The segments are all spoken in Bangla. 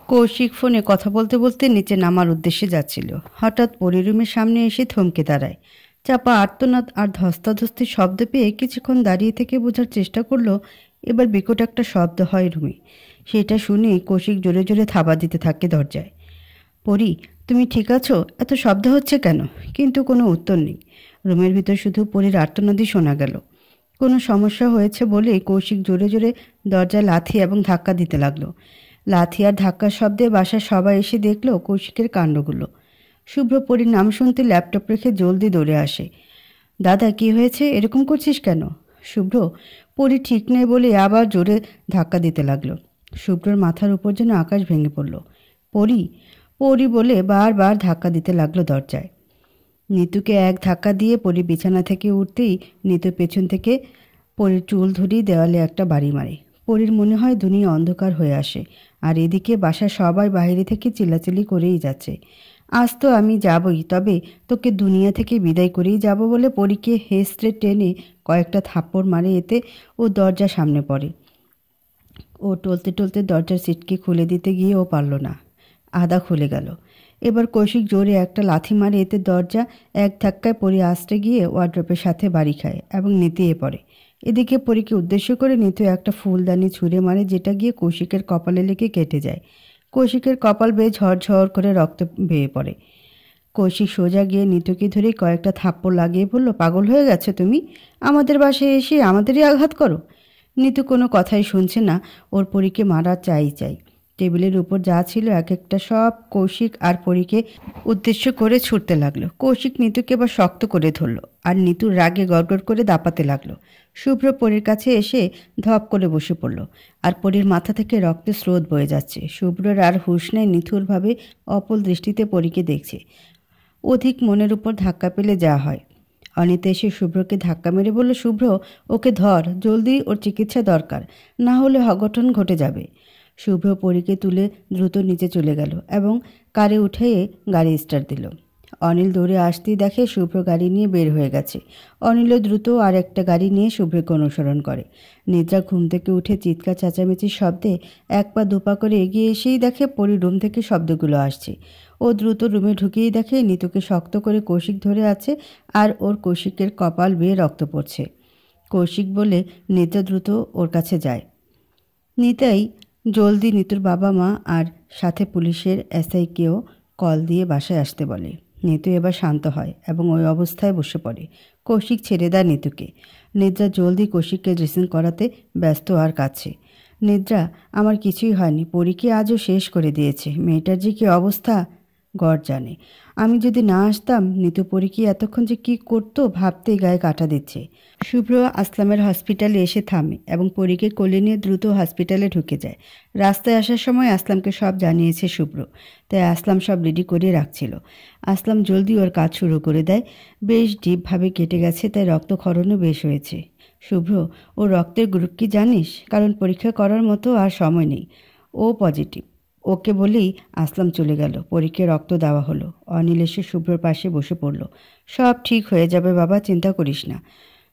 কৌশিক ফোনে কথা বলতে বলতে নিচে নামার উদ্দেশ্যে যাচ্ছিল। হঠাৎ পরী রুমের সামনে এসে থমকে দাঁড়ায়। চাপা আর্তনাদ আর ধস্তাধস্তির শব্দ পেয়ে কিছুক্ষণ দাঁড়িয়ে থেকে বোঝার চেষ্টা করলো। এবার বিকট একটা শব্দ হয় রুমে। সেটা শুনে কৌশিক জোরে জোরে থাবা দিতে থাকে দরজায়। পরী, তুমি ঠিক আছো? এত শব্দ হচ্ছে কেন? কিন্তু কোনো উত্তর নেই। রুমের ভিতর শুধু পরীর আর্তনাদই শোনা গেল। কোনো সমস্যা হয়েছে বলে কৌশিক জোরে জোরে দরজায় লাথি এবং ধাক্কা দিতে লাগলো। লাথি আর ধাক্কার শব্দে বাসার সবাই এসে দেখলো কৌশিকের কাণ্ডগুলো। শুভ্র পরীর নাম শুনতে ল্যাপটপ রেখে জলদি দৌড়ে আসে। দাদা, কি হয়েছে? এরকম করছিস কেন? শুভ্র, পরী ঠিক নেই বলে আবার জোরে ধাক্কা দিতে লাগলো। শুভ্রর মাথার উপর যেন আকাশ ভেঙে পড়ল। পরী, পরী বলে বারবার ধাক্কা দিতে লাগলো দরজায়। নিতুকে এক ধাক্কা দিয়ে পরী বিছানা থেকে উঠতেই নিতু পেছন থেকে পরীর চুল ধরিয়ে দেওয়ালে একটা বাড়ি মারে। পরীর মনে হয় দুনিয়া অন্ধকার হয়ে আসে। আর এদিকে বাসার সবাই বাইরে থেকে চিল্লাচিল্লি করেই যাচ্ছে। আজ তো আমি যাবই, তবে তোকে দুনিয়া থেকে বিদায় করেই যাব বলে পরীকে হেসড়ে টেনে কয়েকটা থাপ্পড় মারে। এতে ও দরজার সামনে পড়ে। ও টলতে টলতে দরজার সিটকে খুলে দিতে গিয়ে ও পারল না। আধা খুলে গেল। এবার কৌশিক জোরে একটা লাথি মারে। এতে দরজা এক ধাক্কায় পরী আছড়ে গিয়ে ওয়ার্ড্রপের সাথে বাড়ি খায় এবং নেতিয়ে পড়ে। এদিকে পরীকে উদ্দেশ্য করে নিতু একটা ফুলদানি ছুঁড়ে মারে, যেটা গিয়ে কৌশিকের কপালে লেগে কেটে যায়। কৌশিকের কপাল বেয়ে ঝরঝর করে রক্ত বেয়ে পড়ে। কৌশিক সোজা গিয়ে নিতুকে ধরে কয়েকটা থাপ্পড় লাগিয়ে বলল, পাগল হয়ে গেছো তুমি? আমাদের বাসায় এসে আমাদেরই আঘাত করো। নিতু কোনো কথাই শুনছে না। ওর পরীকে মারা চাই। টেবিলের উপর যা ছিল এক একটা সব কৌশিক আর পরীকে উদ্দেশ্য করে ছুটতে লাগলো। কৌশিক নিতুকে এবার শক্ত করে ধরলো আর নিতুর রাগে গড়গড় করে দাপাতে লাগলো। শুভ্র পরীর কাছে এসে ধপ করে বসে পড়ল। আর পরীর মাথা থেকে রক্তের স্রোত বয়ে যাচ্ছে। শুভ্রর আর হুঁশ নেই, নিথুরভাবে অপল দৃষ্টিতে পরীকে দেখছে। অধিক মনের উপর ধাক্কা পেলে যা হয়। অনিতা এসে শুভ্রকে ধাক্কা মেরে বলল, শুভ্র, ওকে ধর, জলদি, ওর চিকিৎসা দরকার, না হলে অঘটন ঘটে যাবে। শুভ্র পরীকে তুলে দ্রুত নিচে চলে গেল এবং কারে উঠে গাড়ি স্টার্ট দিল। অনিল দৌড়ে আসতেই দেখে শুভ্র গাড়ি নিয়ে বের হয়ে গেছে। অনিলও দ্রুত আর একটা গাড়ি নিয়ে শুভ্রকে অনুসরণ করে। নিদ্রা ঘুম থেকে উঠে চিৎকার চেঁচামেচির শব্দে এক পা দুপা করে এগিয়ে এসেই দেখে পরী রুম থেকে শব্দগুলো আসছে। ও দ্রুত রুমে ঢুকেই দেখে নিতুকে শক্ত করে কৌশিক ধরে আছে আর ওর কৌশিকের কপাল বেয়ে রক্ত পড়ছে। কৌশিক বলে নিতা দ্রুত ওর কাছে যায়। নিতাই জলদি নিতুর বাবা মা আর সাথে পুলিশের এসআইকেও কল দিয়ে বাসায় আসতে বলে। নিতু এবার শান্ত হয় এবং ওই অবস্থায় বসে পড়ে। কৌশিক ছেড়ে দেয় নিতুকে। নিদ্রা জলদি কৌশিককে ড্রেসিং করাতে ব্যস্ত আর কাছে। নিদ্রা, আমার কিছুই হয়নি, পরীকে আজও শেষ করে দিয়েছে। মেয়েটার যে কী অবস্থা গড় জানে। আমি যদি না আসতাম, নিতু পরীকে এতক্ষণ যে কী করতো ভাবতেই গায়ে কাঁটা দিচ্ছে। শুভ্র আসলামের হসপিটালে এসে থামে এবং পরীকে কোলে নিয়ে দ্রুত হসপিটালে ঢুকে যায়। রাস্তায় আসার সময় আসলামকে সব জানিয়েছে শুভ্র, তাই আসলাম সব রেডি করে রাখছিল। আসলাম জলদি ওর কাজ শুরু করে দেয়। বেশ ডিপভাবে কেটে গেছে, তাই রক্তক্ষরণও বেশ হয়েছে। শুভ্র, ও রক্তের গ্রুপ কি জানিস? কারণ পরীক্ষা করার মতো আর সময় নেই। ও পজিটিভ। ওকে বলেই আসলাম চলে গেল। পরীকে রক্ত দেওয়া হলো। অনিল এসে শুভ্রর পাশে বসে পড়ল। সব ঠিক হয়ে যাবে বাবা, চিন্তা করিস না।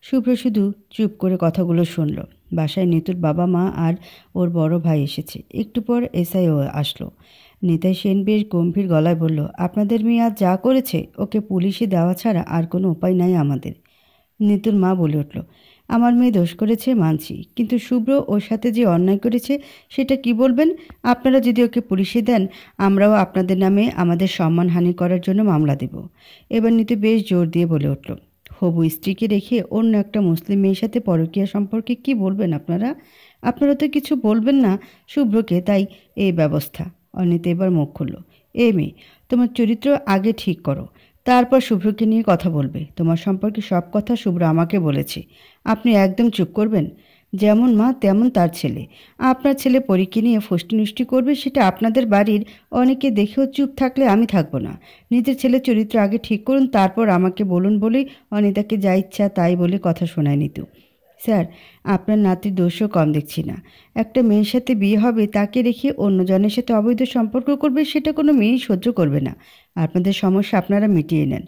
শুভ্র শুধু চুপ করে কথাগুলো শুনল। বাসায় নিতুর বাবা মা আর ওর বড় ভাই এসেছে। একটু পর এসআইও আসলো। নিতাই সেন বেশ গম্ভীর গলায় বলল, আপনাদের মেয়ে আজ যা করেছে, ওকে পুলিশে দেওয়া ছাড়া আর কোনো উপায় নাই আমাদের। নিতুর মা বলে উঠল, আমার মেয়ে দোষ করেছে মানছি, কিন্তু শুভ্র ওর সাথে যে অন্যায় করেছে সেটা কি বলবেন? আপনারা যদি ওকে পুলিশে দেন, আমরাও আপনাদের নামে আমাদের সম্মানহানি করার জন্য মামলা দেব। এবার নিতু বেশ জোর দিয়ে বলে উঠল, হবু স্ত্রীকে রেখে অন্য একটা মুসলিম মেয়ের সাথে পরকীয়া সম্পর্কে কি বলবেন আপনারা? আপনারা তো কিছু বলবেন না শুভ্রকে, তাই এই ব্যবস্থা। অনিতা এবার মুখ খুলল, এ মেয়ে, তোমার চরিত্র আগে ঠিক করো, তারপর শুভ্রকে নিয়ে কথা বলবে। তোমার সম্পর্কে সব কথা শুভ্র আমাকে বলেছে। আপনি একদম চুপ করবেন? যেমন মা তেমন তার ছেলে। আপনার ছেলে পরীকে নিয়ে ফষ্টিনষ্টি করবে, সেটা আপনাদের বাড়ির অনেকে দেখেও চুপ থাকলে আমি থাকবো না। নিজের ছেলের চরিত্র আগে ঠিক করুন, তারপর আমাকে বলুন বলেই অনিতাকে যা ইচ্ছা তাই বলে কথা শোনায় নিতু। স্যার, আপনার নাতির দোষও কম দেখছি না। একটা মেয়ের সাথে বিয়ে হবে, তাকে রেখে অন্যজনের সাথে অবৈধ সম্পর্ক করবে, সেটা কোনো মেয়েই সহ্য করবে না। আপনাদের সমস্যা আপনারা মিটিয়ে নেন।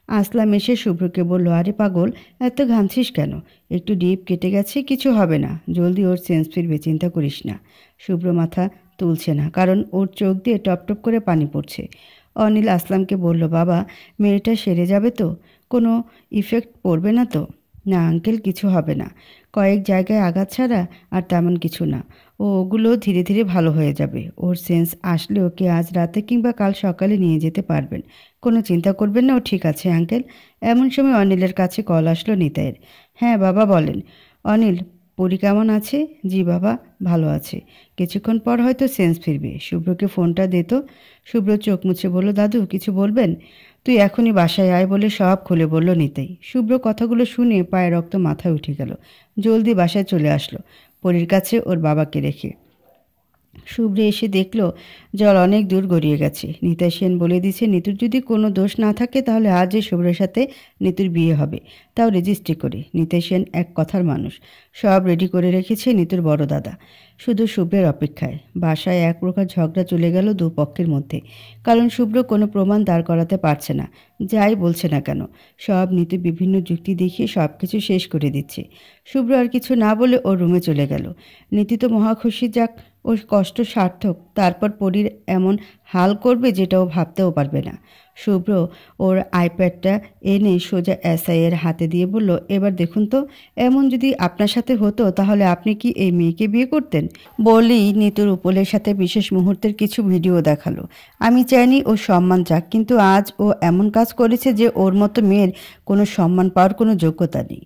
আসলাম এসে শুভ্রকে বলল, আরে পাগল, এত ঘামছিস কেন? একটু ডিপ কেটে গেছে, কিছু হবে না, জলদি ওর সেন্স ফিরবে, চিন্তা করিস না। শুভ্র মাথা তুলছে না, কারণ ওর চোখ দিয়ে টপ টপ করে পানি পড়ছে। অনিল আসলামকে বলল, বাবা মেয়েটা সেরে যাবে তো? কোনো ইফেক্ট পড়বে না তো? না আঙ্কেল, কিছু হবে না। কয়েক জায়গায় আঘাত ছাড়া আর তেমন কিছু না। ওগুলো ধীরে ধীরে ভালো হয়ে যাবে। ওর সেন্স আসলে ওকে আজ রাতে কিংবা কাল সকালে নিয়ে যেতে পারবেন। কোনো চিন্তা করবেন না, ও ঠিক আছে আঙ্কেল। এমন সময় অনিলের কাছে কল আসলো নিতাইয়ের। হ্যাঁ বাবা বলেন। অনিল, পরি কেমন আছে? জি বাবা, ভালো আছে। কিছুক্ষণ পর হয়তো সেন্স ফিরবে। শুভ্রকে ফোনটা দে তো। শুভ্র চোখ মুছে বলল, দাদু কিছু বলবেন? তুই এখনই বাসায় আয় বলে সব খুলে বলল নিতাই। শুভ্র কথাগুলো শুনে পায়ে রক্ত মাথায় উঠে গেল। জলদি বাসায় চলে আসলো পরীর কাছে ওর বাবাকে রেখে। শুভ্রে এসে দেখল জল অনেক দূর গড়িয়ে গেছে। নিতাই সেন বলে দিয়েছে নিতুর যদি কোনো দোষ না থাকে তাহলে আজই শুভ্রের সাথে নিতুর বিয়ে হবে, তাও রেজিস্ট্রি করে। নিতাই সেন এক কথার মানুষ। সব রেডি করে রেখেছে নিতুর বড় দাদা, শুধু শুভ্রের অপেক্ষায়। বাসায় এক প্রকার ঝগড়া চলে গেল দুপক্ষের মধ্যে, কারণ শুভ্র কোনো প্রমাণ দাঁড় করাতে পারছে না। যাই বলছে না কেন, সব নিতু বিভিন্ন যুক্তি দেখিয়ে সব কিছু শেষ করে দিচ্ছে। শুভ্র আর কিছু না বলে ওর রুমে চলে গেল। নীতি তো মহা খুশি, যাক ওর কষ্ট সার্থক। তারপর পরীর এমন হাল করবে যেটা ও ভাবতেও পারবে না। শুভ্র ওর আইপ্যাডটা এনে সোজা এসআইয়ের হাতে দিয়ে বলল, এবার দেখুন তো, এমন যদি আপনার সাথে হতো তাহলে আপনি কি এই মেয়েকে বিয়ে করতেন? বলেই নিতুর উপলের সাথে বিশেষ মুহূর্তের কিছু ভিডিও দেখালো। আমি চাইনি ও সম্মান যাক, কিন্তু আজ ও এমন কাজ করেছে যে ওর মতো মেয়ের কোনো সম্মান পাওয়ার কোনো যোগ্যতা নেই।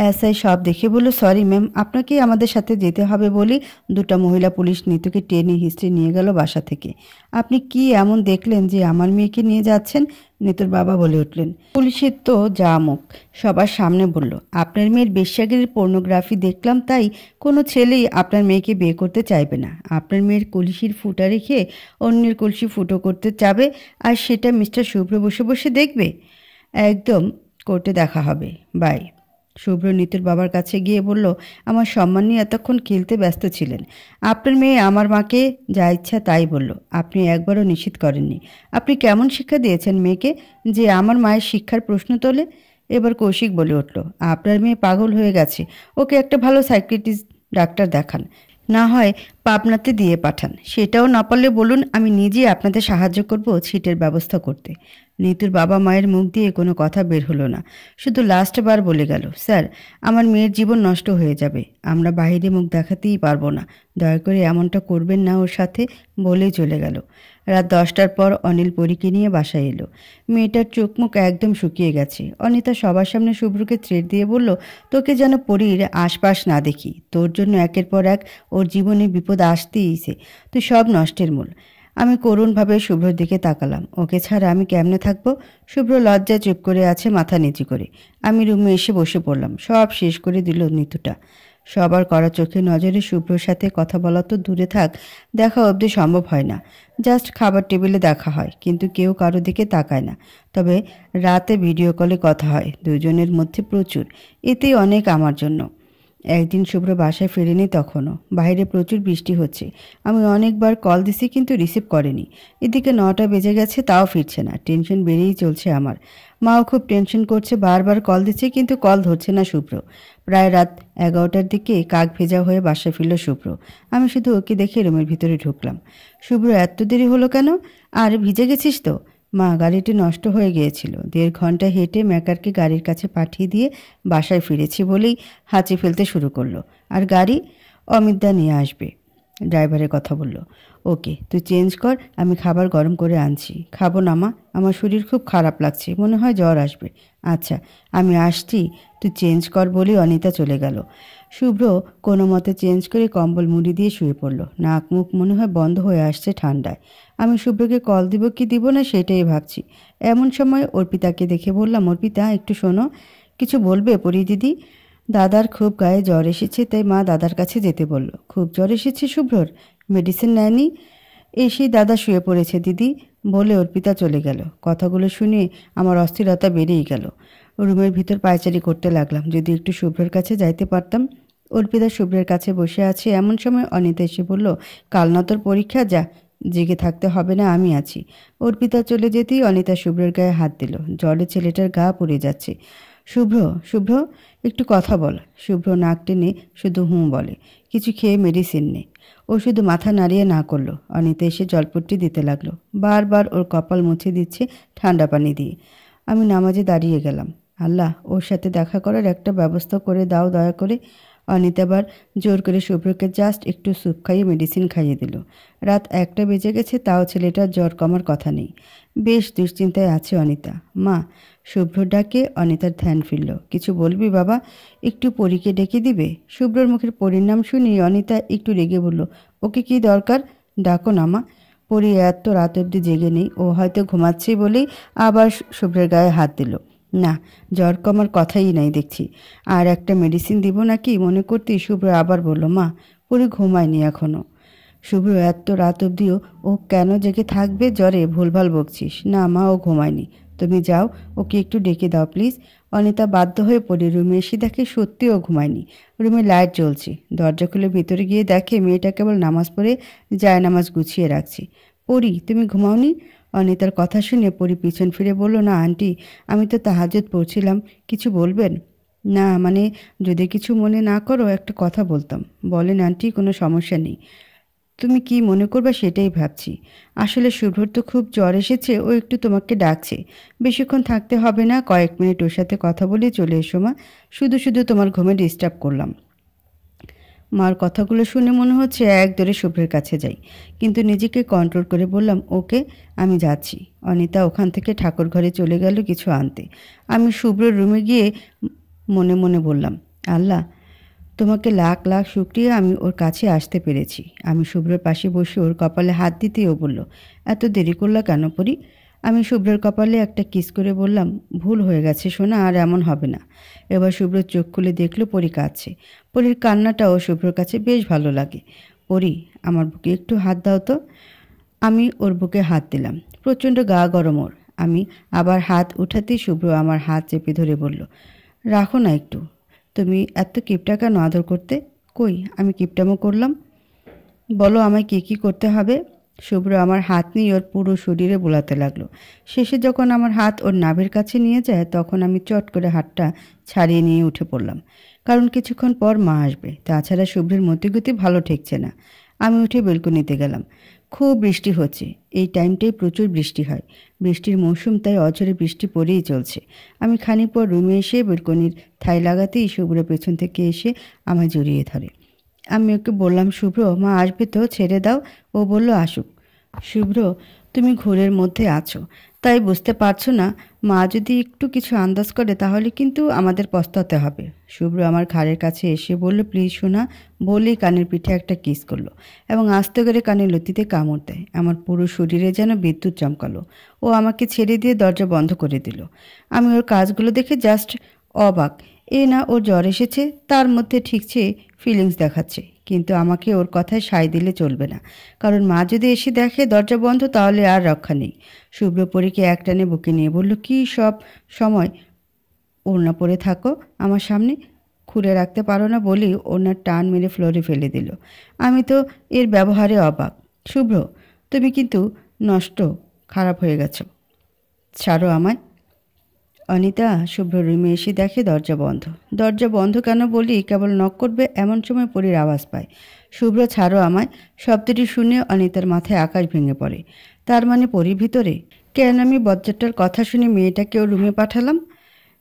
এসআই সব দেখে বলল, সরি ম্যাম, আপনাকেই আমাদের সাথে যেতে হবে বলে দুটো মহিলা পুলিশ নিতুকে টেনে হিস্ট্রি নিয়ে গেল বাসা থেকে। আপনি কি এমন দেখলেন যে আমার মেয়েকে নিয়ে যাচ্ছেন? নিতুর বাবা বলে উঠলেন। পুলিশের তো যা মুখ, সবার সামনে বলল, আপনার মেয়ের বেশ্যাগিরির পর্নোগ্রাফি দেখলাম, তাই কোনো ছেলেই আপনার মেয়েকে বিয়ে করতে চাইবে না। আপনার মেয়ের কলসির ফুটা রেখে অন্যের কলসি ফুটো করতে চাবে, আর সেটা মিস্টার শুভ্র বসে বসে দেখবে? একদম কোর্টে দেখা হবে, বাই। শুভ্র নিতুর বাবার কাছে গিয়ে বলল, আমার সম্মান নিয়ে এতক্ষণ খেলতে ব্যস্ত ছিলেন। আপনার মেয়ে আমার মাকে যা ইচ্ছা তাই বলল, আপনি একবারও নিষেধ করেননি। আপনি কেমন শিক্ষা দিয়েছেন মেয়েকে যে আমার মায়ের শিক্ষার প্রশ্ন তোলে? এবার কৌশিক বলে উঠল, আপনার মেয়ে পাগল হয়ে গেছে, ওকে একটা ভালো সাইকিয়াট্রিস্ট ডাক্তার দেখান, না হয় পাবনাতে দিয়ে পাঠান। সেটাও না পারলে বলুন আমি নিজেই আপনাদের সাহায্য করব ছিটের ব্যবস্থা করতে। নিতুর বাবা মায়ের মুখ দিয়ে কোনো কথা বের হলো না, শুধু লাস্টবার বলে গেল, স্যার আমার মেয়ের জীবন নষ্ট হয়ে যাবে, আমরা বাইরে মুখ দেখাতেই পারবো না, দয়া করে এমনটা করবেন না ওর সাথে, বলেই চলে গেল। রাত 10টার পর অনিল পরীকে নিয়ে বাসায় এলো। মেয়েটার চোখ মুখ একদম শুকিয়ে গেছে। অনিতা সবার সামনে শুভ্রকে থ্রেট দিয়ে বলল, তোকে যেন পরীর আশপাশ না দেখি, তোর জন্য একের পর এক ওর জীবনে বিপদ আসতেইছে, তুই সব নষ্টের মূল। আমি করুণভাবে শুভ্রর দিকে তাকালাম। ওকে ছাড়া আমি কেমনে থাকবো? শুভ্র লজ্জায় চুপ করে আছে, মাথা নিচু করে। আমি রুমে এসে বসে পড়লাম। সব শেষ করে দিল নিতুটা। সবার কড়া চোখে নজরে শুভ্রর সাথে কথা বলা তো দূরে থাক, দেখা অবধি সম্ভব হয় না। জাস্ট খাবার টেবিলে দেখা হয়, কিন্তু কেউ কারো দিকে তাকায় না। তবে রাতে ভিডিও কলে কথা হয়, দুজনের মধ্যে প্রচুর। এতেই অনেক আমার জন্য। একদিন শুভ্র বাসায় ফেরেনি, তখনও বাইরে প্রচুর বৃষ্টি হচ্ছে। আমি অনেকবার কল দিছি কিন্তু রিসিভ করেনি। এদিকে 9টা বেজে গেছে, তাও ফিরছে না। টেনশন বেড়েই চলছে আমার। মাও খুব টেনশন করছে, বারবার কল দিচ্ছে কিন্তু কল ধরছে না শুভ্র। প্রায় রাত 11টার দিকে কাক ভেজা হয়ে বাসায় ফিরল শুভ্র। আমি শুধু ওকে দেখে রুমের ভিতরে ঢুকলাম। শুভ্র, এত দেরি হলো কেন? আর ভিজে গেছিস তো? মা, গাড়িটি নষ্ট হয়ে গিয়েছিল, 1.5 ঘন্টা হেঁটে মেকারকে গাড়ির কাছে পাঠিয়ে দিয়ে বাসায় ফিরেছি বলেই হাঁচি ফেলতে শুরু করলো। আর গাড়ি অমিতদা নিয়ে আসবে, ড্রাইভারের কথা বলল। ওকে, তুই চেঞ্জ কর, আমি খাবার গরম করে আনছি। খাবো না মা, আমার শরীর খুব খারাপ লাগছে, মনে হয় জ্বর আসবে। আচ্ছা আমি আসছি, তুই চেঞ্জ কর বলেই অনিতা চলে গেল। শুভ্র কোনো মতে চেঞ্জ করে কম্বল মুড়ি দিয়ে শুয়ে পড়ল। নাক মুখ মনে হয় বন্ধ হয়ে আসছে ঠান্ডায়। আমি শুভ্রকে কল দিব কি দিব না সেটাই ভাবছি। এমন সময় অর্পিতাকে দেখে বললাম, অর্পিতা একটু শোনো। কিছু বলবে পরি দিদি? দাদার খুব গায়ে জ্বর এসেছে, তাই মা দাদার কাছে যেতে বলল। খুব জ্বর এসেছে শুভ্রর? মেডিসিন নেয়নি? এসেই দাদা শুয়ে পড়েছে দিদি, বলে অর্পিতা চলে গেল। কথাগুলো শুনে আমার অস্থিরতা বেড়েই গেল। রুমের ভিতর পায়চারি করতে লাগলাম, যদি একটু শুভ্রের কাছে যাইতে পারতাম। অর্পিতা শুভ্রের কাছে বসে আছে, এমন সময় অনিতা এসে বলল, কাল না তোর পরীক্ষা, যা, জেগে থাকতে হবে না, আমি আছি। অর্পিতা চলে যেতেই অনিতা শুভ্রের গায়ে হাত দিল। জলে ছেলেটার গা পুড়ে যাচ্ছে। শুভ্র, শুভ্র, একটু কথা বল। শুভ্র নাক টেনে শুধু হুঁ বলে। কিছু খেয়ে মেডিসিন নে। ও শুধু মাথা নাড়িয়ে না করলো। অনিতা এসে জলপট্টি দিতে লাগলো, বারবার ওর কপাল মুছে দিচ্ছে ঠান্ডা পানি দিয়ে। আমি নামাজে দাঁড়িয়ে গেলাম। আল্লাহ, ওর সাথে দেখা করার একটা ব্যবস্থা করে দাও দয়া করে। অনিতা আবার জোর করে শুভ্রকে জাস্ট একটু স্যুপ খাইয়ে মেডিসিন খাইয়ে দিল। রাত 1টা বেজে গেছে, তাও ছেলেটার জ্বর কমার কথা নেই। বেশ দুশ্চিন্তায় আছে অনিতা। মা, শুভ্র ডাকে অনিতার ধ্যান ফিরল। কিছু বলবি বাবা? একটু পরীকে ডেকে দিবে? শুভ্রর মুখের পরীর নাম শুনি অনিতা একটু রেগে বলল, ওকে কি দরকার? ডাকো না মা। পরী এত রাত অবধি জেগে নেই, ও হয়তো ঘুমাচ্ছে বলেই আবার শুভ্রের গায়ে হাত দিল। না, জ্বর কমার কথাই নাই দেখছি। আর একটা মেডিসিন দিব নাকি মনে করতেই শুভ্র আবার বলল, মা, পরী ঘুমায়নি এখনো। শুভ্র এত রাত অবধিও ও কেন জেগে থাকবে জ্বরে? ভুলভাল বকছিস। না মা, ও ঘুমায়নি। তুমি যাও, ওকে একটু ডেকে দাও প্লিজ। অনিতা বাধ্য হয়ে পড়ে রুমে এসে দেখে সত্যি ও ঘুমায়নি। রুমে লাইট জ্বলছে। দরজা খুলে ভেতরে গিয়ে দেখে মেয়েটা কেবল নামাজ পড়ে যায় নামাজ গুছিয়ে রাখছে। পড়ি, তুমি ঘুমাওনি? অনিতার কথা শুনে পড়ি পিছন ফিরে বলল, না আন্টি, আমি তো তাহাজ্জুদ পড়ছিলাম। কিছু বলবেন? না মানে, যদি কিছু মনে না করো একটা কথা বলতাম। বলেন আন্টি, কোনো সমস্যা নেই। তুমি কি মনে করবে সেটাই ভাবছি। আসলে শুভ্রর তো খুব জ্বর এসেছে, ও একটু তোমাকে ডাকছে। বেশিক্ষণ থাকতে হবে না, কয়েক মিনিট ওর সাথে কথা বলে চলে এসো মা। শুধু শুধু তোমার ঘুমে ডিস্টার্ব করলাম। মার কথাগুলো শুনে মনে হচ্ছে এক দৌড়ে শুভ্রের কাছে যাই, কিন্তু নিজেকে কন্ট্রোল করে বললাম, ওকে, আমি যাচ্ছি। অনিতা ওখান থেকে ঠাকুর ঘরে চলে গেল কিছু আনতে। আমি শুভ্রর রুমে গিয়ে মনে মনে বললাম, আল্লাহ, তোমাকে লাখ লাখ শুক্রিয়া, আমি ওর কাছে আসতে পেরেছি। আমি শুভ্রের পাশে বসে ওর কপালে হাত দিতেই ও বলল, এত দেরি করলা কেন পরি? আমি শুভ্রের কপালে একটা কিস করে বললাম, ভুল হয়ে গেছে সোনা, আর এমন হবে না। এবার শুভ্র চোখ খুলে দেখলো পরি কাঁদছে। পরির কান্নাটাও শুভ্রর কাছে বেশ ভালো লাগে। পরি, আমার বুকে একটু হাত দাও তো। আমি ওর বুকে হাত দিলাম। প্রচণ্ড গা গরম ওর। আমি আবার হাত উঠাতেই শুভ্র আমার হাত চেপে ধরে বলল, রাখো না একটু। তুমি এত কিপটা কেন আদর করতে? কই, আমি কিপটামো করলাম? বলো আমায় কী কী করতে হবে। শুভ্র আমার হাত নিয়ে ওর পুরো শরীরে বোলাতে লাগলো। শেষে যখন আমার হাত ওর নাভির কাছে নিয়ে যায়, তখন আমি চট করে হাতটা ছাড়িয়ে নিয়ে উঠে পড়লাম। কারণ কিছুক্ষণ পর মা আসবে। তাছাড়া শুভ্রের মতিগতি ভালো ঠেকছে না। আমি উঠে বেলকনিতে গেলাম। খুব বৃষ্টি হচ্ছে। এই টাইমটাই প্রচুর বৃষ্টি হয়। বৃষ্টির মৌসুম, তাই অঝরে বৃষ্টি পড়েই চলছে। আমি খানিক পর রুমে এসে বেলকনির ঠাই লাগাতেই শুভ্র পেছন থেকে এসে আমায় জড়িয়ে ধরে। আমি ওকে বললাম, শুভ্র, মা আসবে তো, ছেড়ে দাও। ও বলল, আসুক। শুভ্র, তুমি ঘোরের মধ্যে আছো, তাই বুঝতে পারছো না। মা যদি একটু কিছু আন্দাজ করে তাহলে কিন্তু আমাদের পস্তাতে হবে। শুভ্র আমার ঘাড়ের কাছে এসে বলল, প্লিজ শোনা। বলেই কানের পিঠে একটা কিস করলো এবং আস্তে করে কানের লতিতে কামড় দেয়। আমার পুরো শরীরে যেন বিদ্যুৎ চমকালো। ও আমাকে ছেড়ে দিয়ে দরজা বন্ধ করে দিল। আমি ওর কাজগুলো দেখে জাস্ট অবাক। এ না ওর জ্বর এসেছে, তার মধ্যে ঠিকছে ফিলিংস দেখাচ্ছে। কিন্তু আমাকে ওর কথায় সায় দিলে চলবে না, কারণ মা যদি এসে দেখে দরজা বন্ধ, তাহলে আর রক্ষা নেই। শুভ্রপরীকে একটানে বুকে নিয়ে বলল, কি সব সময় ওড়না পরে থাকো আমার সামনে, খুলে রাখতে পারো না? বলেই ওড়নার টান মেরে ফ্লোরে ফেলে দিল। আমি তো এর ব্যবহারে অবাক। শুভ্র, তুমি কিন্তু নষ্ট, খারাপ হয়ে গেছো, ছাড়ো আমায়। অনিতা শুভ্র রুমে এসে দেখে দরজা বন্ধ। দরজা বন্ধ কেন বলি, কেবল নক করবে এমন সময় পরীর আওয়াজ পায়, শুভ্র, ছাড়ো আমায়। শব্দটি শুনে অনিতার মাথায় আকাশ ভেঙে পড়ে। তার মানে পরী ভিতরে? কেন আমি বজ্জারটার কথা শুনে মেয়েটাকেও রুমে পাঠালাম?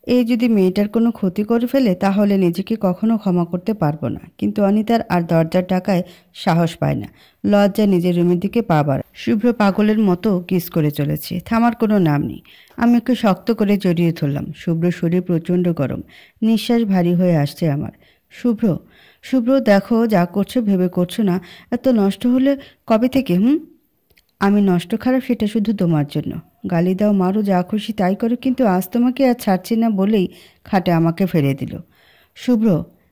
এই যদি মেয়েটার কোনো ক্ষতি করে ফেলে তাহলে নিজেকে কখনো ক্ষমা করতে পারবো না। কিন্তু অনিতার আর দরজার ডাকায় সাহস পায় না। লজ্জা নিজের রুমের দিকে পা বাড়ায়। শুভ্র পাগলের মতো কিস করে চলেছে, থামার কোনো নাম নেই। আমি ওকে শক্ত করে জড়িয়ে ধরলাম। শুভ্র শরীর প্রচণ্ড গরম, নিঃশ্বাস ভারী হয়ে আসছে আমার। শুভ্র, শুভ্র, দেখো যা করছো ভেবে করছো না। এত নষ্ট হলে কবে থেকে? আমি নষ্ট খারাপ সেটা শুধু তোমার জন্য। গালি দাও, মারো, যা খুশি তাই করো, কিন্তু আজ তোমাকে আর ছাড়ছি না বলেই খাটে আমাকে ফেলে দিল। শুভ্র